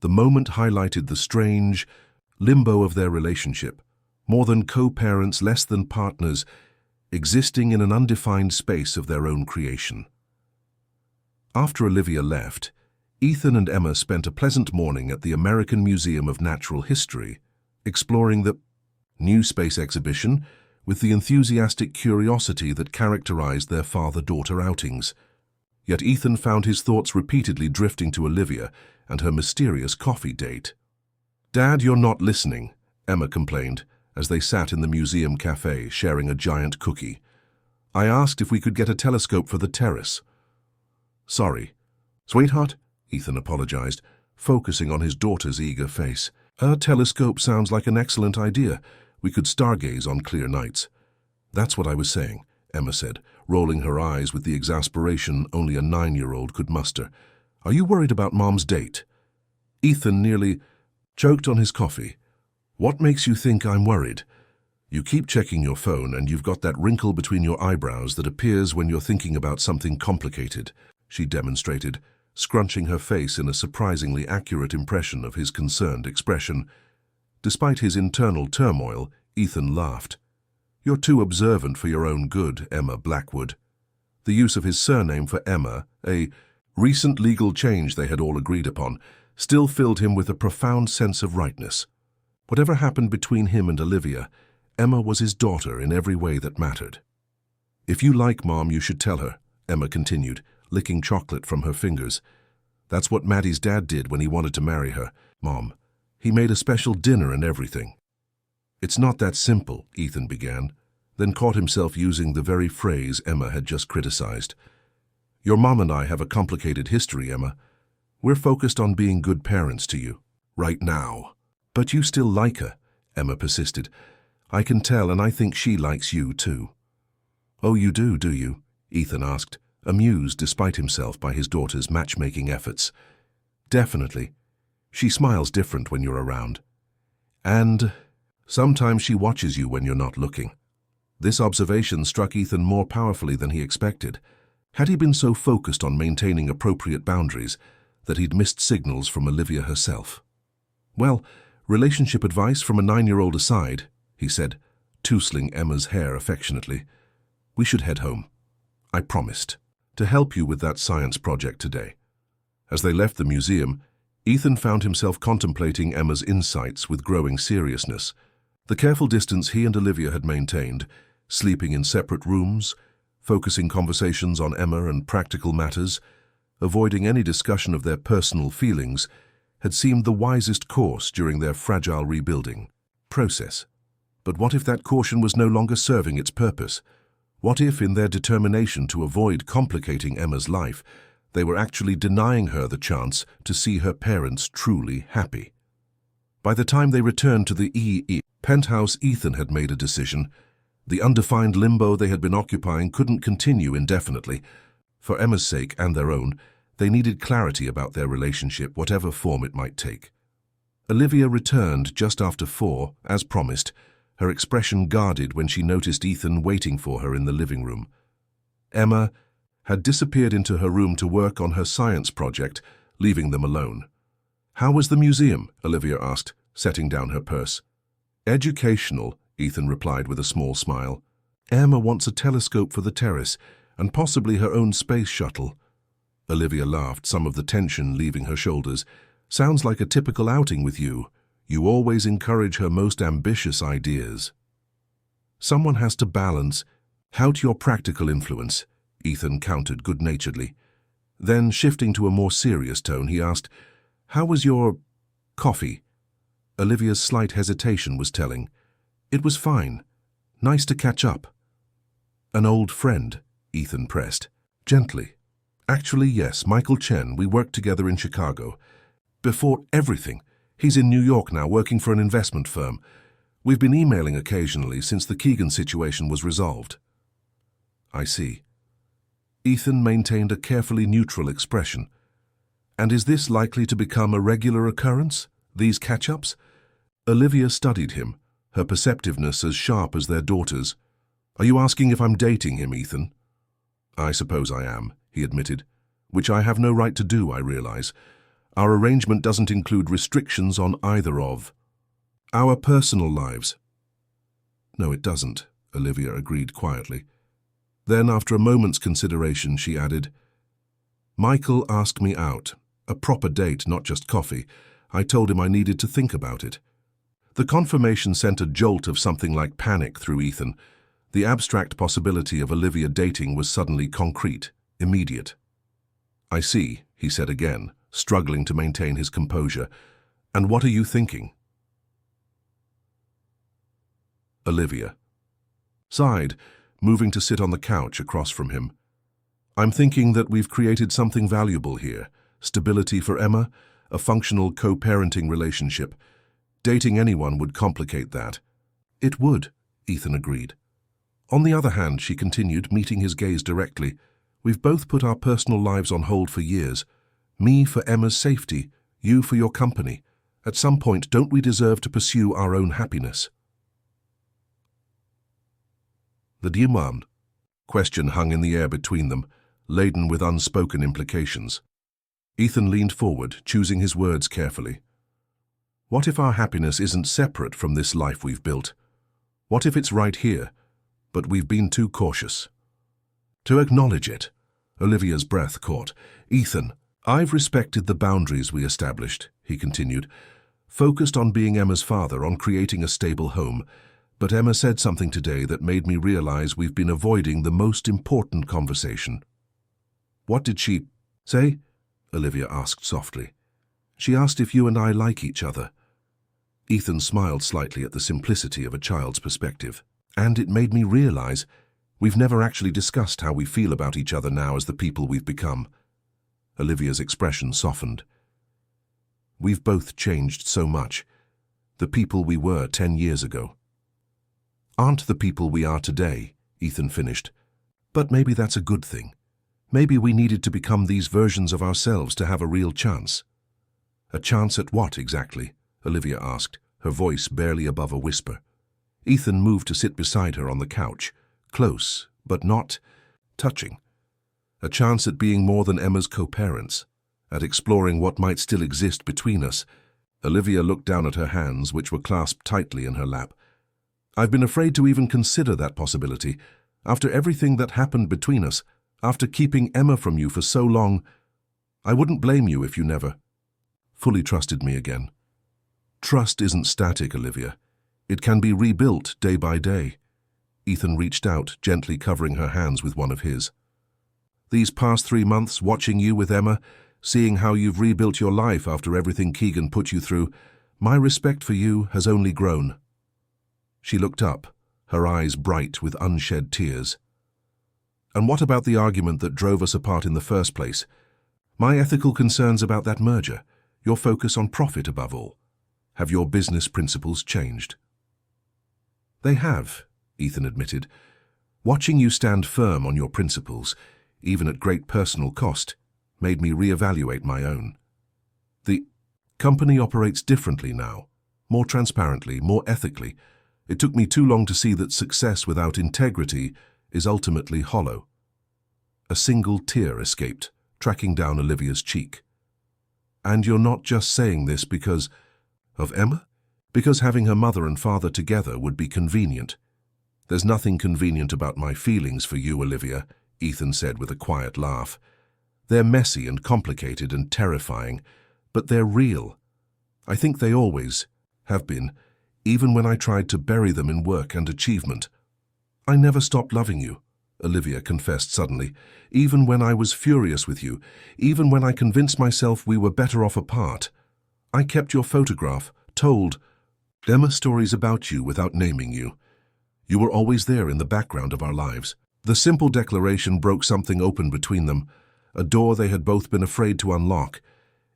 S1: The moment highlighted the strange limbo of their relationship, more than co-parents, less than partners, existing in an undefined space of their own creation. After Olivia left, Ethan and Emma spent a pleasant morning at the American Museum of Natural History, exploring the new space exhibition with the enthusiastic curiosity that characterized their father-daughter outings. Yet Ethan found his thoughts repeatedly drifting to Olivia and her mysterious coffee date. "Dad, you're not listening," Emma complained, as they sat in the museum cafe sharing a giant cookie. "I asked if we could get a telescope for the terrace." "Sorry." "Sweetheart," Ethan apologized, focusing on his daughter's eager face. "A telescope sounds like an excellent idea. We could stargaze on clear nights." "That's what I was saying," Emma said, rolling her eyes with the exasperation only a 9-year-old could muster. "Are you worried about Mom's date?" Ethan nearly choked on his coffee. "What makes you think I'm worried?" "You keep checking your phone and you've got that wrinkle between your eyebrows that appears when you're thinking about something complicated," she demonstrated, scrunching her face in a surprisingly accurate impression of his concerned expression. Despite his internal turmoil, Ethan laughed. "You're too observant for your own good, Emma Blackwood." The use of his surname for Emma, a recent legal change they had all agreed upon, still filled him with a profound sense of rightness. Whatever happened between him and Olivia, Emma was his daughter in every way that mattered. "If you like Mom, you should tell her," Emma continued, licking chocolate from her fingers. "That's what Maddie's dad did when he wanted to marry her, Mom. He made a special dinner and everything." "It's not that simple," Ethan began, then caught himself using the very phrase Emma had just criticized. "Your mom and I have a complicated history, Emma. We're focused on being good parents to you, right now." "But you still like her," Emma persisted. "I can tell, and I think she likes you too." "Oh, you do you?" Ethan asked, amused despite himself by his daughter's matchmaking efforts. "Definitely. She smiles different when you're around. And sometimes she watches you when you're not looking." This observation struck Ethan more powerfully than he expected. Had he been so focused on maintaining appropriate boundaries that he'd missed signals from Olivia herself? "Well, relationship advice from a 9-year-old aside," he said, tousling Emma's hair affectionately, "we should head home. I promised to help you with that science project today." As they left the museum, Ethan found himself contemplating Emma's insights with growing seriousness. The careful distance he and Olivia had maintained, sleeping in separate rooms, focusing conversations on Emma and practical matters, avoiding any discussion of their personal feelings, had seemed the wisest course during their fragile rebuilding process. But what if that caution was no longer serving its purpose? What if, in their determination to avoid complicating Emma's life, they were actually denying her the chance to see her parents truly happy? By the time they returned to the penthouse, Ethan had made a decision. The undefined limbo they had been occupying couldn't continue indefinitely. For Emma's sake and their own, they needed clarity about their relationship, whatever form it might take. Olivia returned just after 4, as promised, her expression guarded when she noticed Ethan waiting for her in the living room. Emma had disappeared into her room to work on her science project, leaving them alone. "How was the museum?" Olivia asked, setting down her purse. "Educational," Ethan replied with a small smile. "Emma wants a telescope for the terrace, and possibly her own space shuttle." Olivia laughed, some of the tension leaving her shoulders. "Sounds like a typical outing with you. You always encourage her most ambitious ideas." "Someone has to balance out your practical influence," Ethan countered good-naturedly. Then, shifting to a more serious tone, he asked, "How was your coffee?" Olivia's slight hesitation was telling. "It was fine. Nice to catch up." "An old friend," Ethan pressed, gently. "Actually, yes, Michael Chen. We worked together in Chicago. Before everything, he's in New York now working for an investment firm. We've been emailing occasionally since the Keegan situation was resolved." "I see." Ethan maintained a carefully neutral expression. "And is this likely to become a regular occurrence, these catch-ups?" Olivia studied him, her perceptiveness as sharp as their daughter's. "Are you asking if I'm dating him, Ethan?" "I suppose I am," he admitted, "which I have no right to do, I realize. Our arrangement doesn't include restrictions on either of our personal lives." "No, it doesn't," Olivia agreed quietly. Then, after a moment's consideration, she added, "Michael asked me out. A proper date, not just coffee. I told him I needed to think about it." The confirmation sent a jolt of something like panic through Ethan. The abstract possibility of Olivia dating was suddenly concrete, immediate. "I see," he said again, struggling to maintain his composure. "And what are you thinking?" Olivia sighed, moving to sit on the couch across from him. "I'm thinking that we've created something valuable here. Stability for Emma, a functional co-parenting relationship. Dating anyone would complicate that." "It would," Ethan agreed. "On the other hand," she continued, meeting his gaze directly, "we've both put our personal lives on hold for years. Me for Emma's safety, you for your company. At some point, don't we deserve to pursue our own happiness?" The demand question hung in the air between them, laden with unspoken implications. Ethan leaned forward, choosing his words carefully. "What if our happiness isn't separate from this life we've built? What if it's right here, but we've been too cautious to acknowledge it?" Olivia's breath caught. "Ethan, I've respected the boundaries we established," he continued, "focused on being Emma's father, on creating a stable home. But Emma said something today that made me realize we've been avoiding the most important conversation." "What did she say?" Olivia asked softly. "She asked if you and I like each other." Ethan smiled slightly at the simplicity of a child's perspective. "And it made me realize we've never actually discussed how we feel about each other now as the people we've become." Olivia's expression softened. "We've both changed so much. The people we were 10 years ago aren't the people we are today," Ethan finished. "But maybe that's a good thing. Maybe we needed to become these versions of ourselves to have a real chance." "A chance at what, exactly?" Olivia asked, her voice barely above a whisper. Ethan moved to sit beside her on the couch, close, but not touching. "A chance at being more than Emma's co-parents, at exploring what might still exist between us." Olivia looked down at her hands, which were clasped tightly in her lap. "I've been afraid to even consider that possibility. After everything that happened between us, after keeping Emma from you for so long, I wouldn't blame you if you never fully trusted me again." "Trust isn't static, Olivia. It can be rebuilt day by day." Ethan reached out, gently covering her hands with one of his. "These past 3 months, watching you with Emma, seeing how you've rebuilt your life after everything Keegan put you through, my respect for you has only grown." She looked up, her eyes bright with unshed tears. And what about the argument that drove us apart in the first place? My ethical concerns about that merger, your focus on profit above all. Have your business principles changed? They have, Ethan admitted. Watching you stand firm on your principles, even at great personal cost, made me reevaluate my own. The company operates differently now, more transparently, more ethically. It took me too long to see that success without integrity is ultimately hollow. A single tear escaped, tracking down Olivia's cheek. And you're not just saying this because of Emma? Because having her mother and father together would be convenient. There's nothing convenient about my feelings for you, Olivia, Ethan said with a quiet laugh. They're messy and complicated and terrifying, but they're real. I think they always have been, even when I tried to bury them in work and achievement. I never stopped loving you, Olivia confessed suddenly, even when I was furious with you, even when I convinced myself we were better off apart. I kept your photograph, told Emma stories about you without naming you. You were always there in the background of our lives. The simple declaration broke something open between them, a door they had both been afraid to unlock.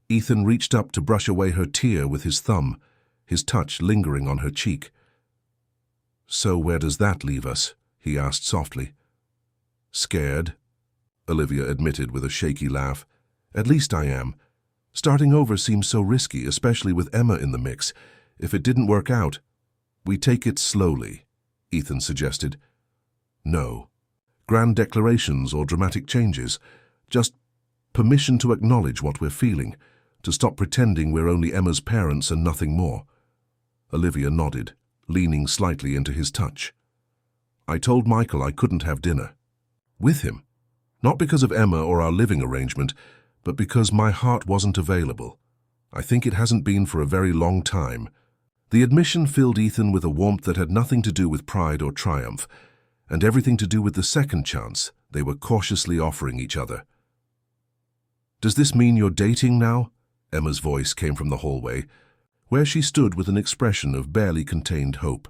S1: Ethan reached up to brush away her tear with his thumb, his touch lingering on her cheek. So where does that leave us? He asked softly. Scared, Olivia admitted with a shaky laugh. At least I am. Starting over seems so risky, especially with Emma in the mix. If it didn't work out, we take it slowly, Ethan suggested. No. Grand declarations or dramatic changes. Just permission to acknowledge what we're feeling, to stop pretending we're only Emma's parents and nothing more. Olivia nodded, leaning slightly into his touch. I told Michael I couldn't have dinner. With him. Not because of Emma or our living arrangement, but because my heart wasn't available. I think it hasn't been for a very long time. The admission filled Ethan with a warmth that had nothing to do with pride or triumph, and everything to do with the second chance they were cautiously offering each other. Does this mean you're dating now? Emma's voice came from the hallway, where she stood with an expression of barely contained hope.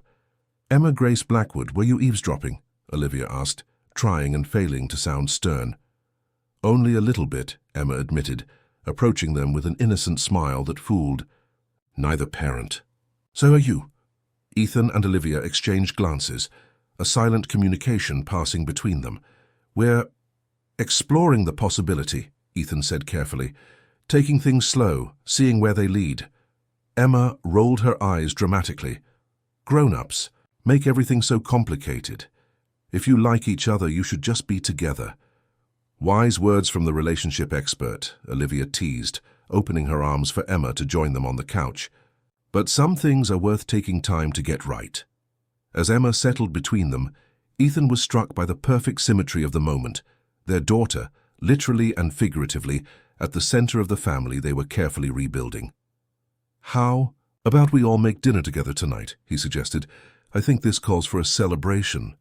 S1: Emma Grace Blackwood, were you eavesdropping? Olivia asked, trying and failing to sound stern. Only a little bit, Emma admitted, approaching them with an innocent smile that fooled neither parent. So are you. Ethan and Olivia exchanged glances, a silent communication passing between them. We're exploring the possibility, Ethan said carefully, taking things slow, seeing where they lead. Emma rolled her eyes dramatically. Grown-ups make everything so complicated. If you like each other, you should just be together. Wise words from the relationship expert, Olivia teased, opening her arms for Emma to join them on the couch. But some things are worth taking time to get right. As Emma settled between them, Ethan was struck by the perfect symmetry of the moment. Their daughter, literally and figuratively, at the center of the family they were carefully rebuilding. How about we all make dinner together tonight, he suggested. I think this calls for a celebration.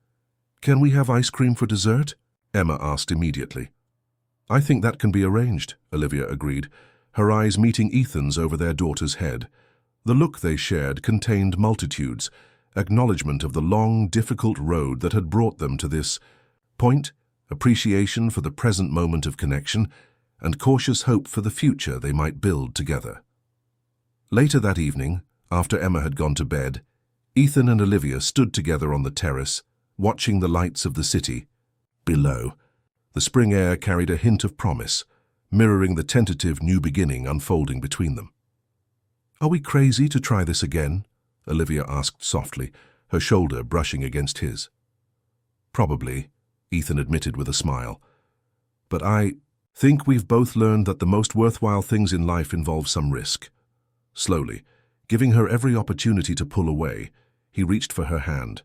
S1: Can we have ice cream for dessert? Emma asked immediately. I think that can be arranged, Olivia agreed, her eyes meeting Ethan's over their daughter's head. The look they shared contained multitudes, acknowledgement of the long, difficult road that had brought them to this point, appreciation for the present moment of connection, and cautious hope for the future they might build together. Later that evening, after Emma had gone to bed, Ethan and Olivia stood together on the terrace, watching the lights of the city. Below, the spring air carried a hint of promise, mirroring the tentative new beginning unfolding between them. Are we crazy to try this again? Olivia asked softly, her shoulder brushing against his. Probably, Ethan admitted with a smile. But I think we've both learned that the most worthwhile things in life involve some risk. Slowly, giving her every opportunity to pull away, he reached for her hand.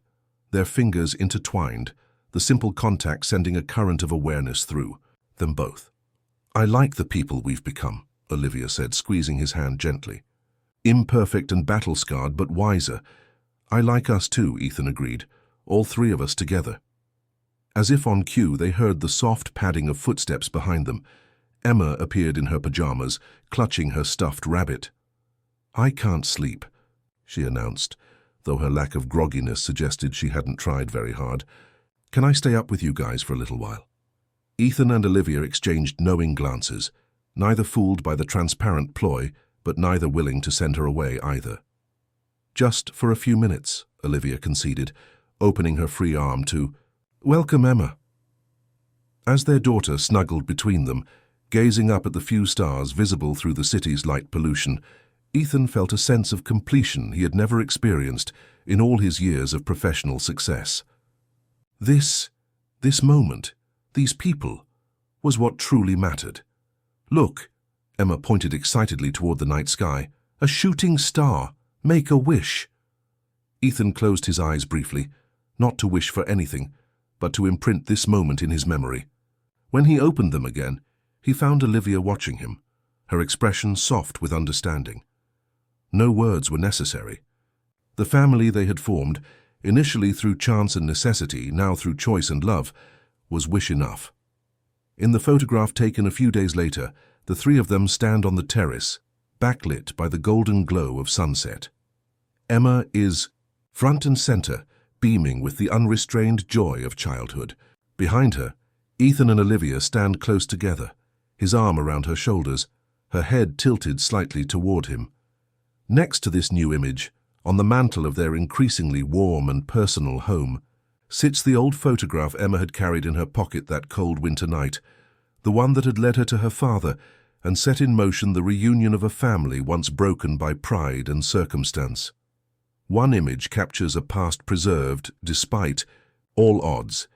S1: Their fingers intertwined, the simple contact sending a current of awareness through them both. I like the people we've become, Olivia said, squeezing his hand gently. Imperfect and battle-scarred, but wiser. I like us too, Ethan agreed, all three of us together. As if on cue, they heard the soft padding of footsteps behind them. Emma appeared in her pajamas, clutching her stuffed rabbit. I can't sleep, she announced, though her lack of grogginess suggested she hadn't tried very hard. "Can I stay up with you guys for a little while?" Ethan and Olivia exchanged knowing glances, neither fooled by the transparent ploy, but neither willing to send her away either. "Just for a few minutes," Olivia conceded, opening her free arm to welcome Emma. As their daughter snuggled between them, gazing up at the few stars visible through the city's light pollution, Ethan felt a sense of completion he had never experienced in all his years of professional success. This moment, these people, was what truly mattered. "Look," Emma pointed excitedly toward the night sky, "a shooting star. Make a wish." Ethan closed his eyes briefly, not to wish for anything, but to imprint this moment in his memory. When he opened them again, he found Olivia watching him, her expression soft with understanding. No words were necessary. The family they had formed, initially through chance and necessity, now through choice and love, was wish enough. In the photograph taken a few days later, the three of them stand on the terrace, backlit by the golden glow of sunset. Emma is front and center, beaming with the unrestrained joy of childhood. Behind her, Ethan and Olivia stand close together, his arm around her shoulders, her head tilted slightly toward him. Next to this new image, on the mantel of their increasingly warm and personal home, sits the old photograph Emma had carried in her pocket that cold winter night, the one that had led her to her father and set in motion the reunion of a family once broken by pride and circumstance. One image captures a past preserved, despite all odds,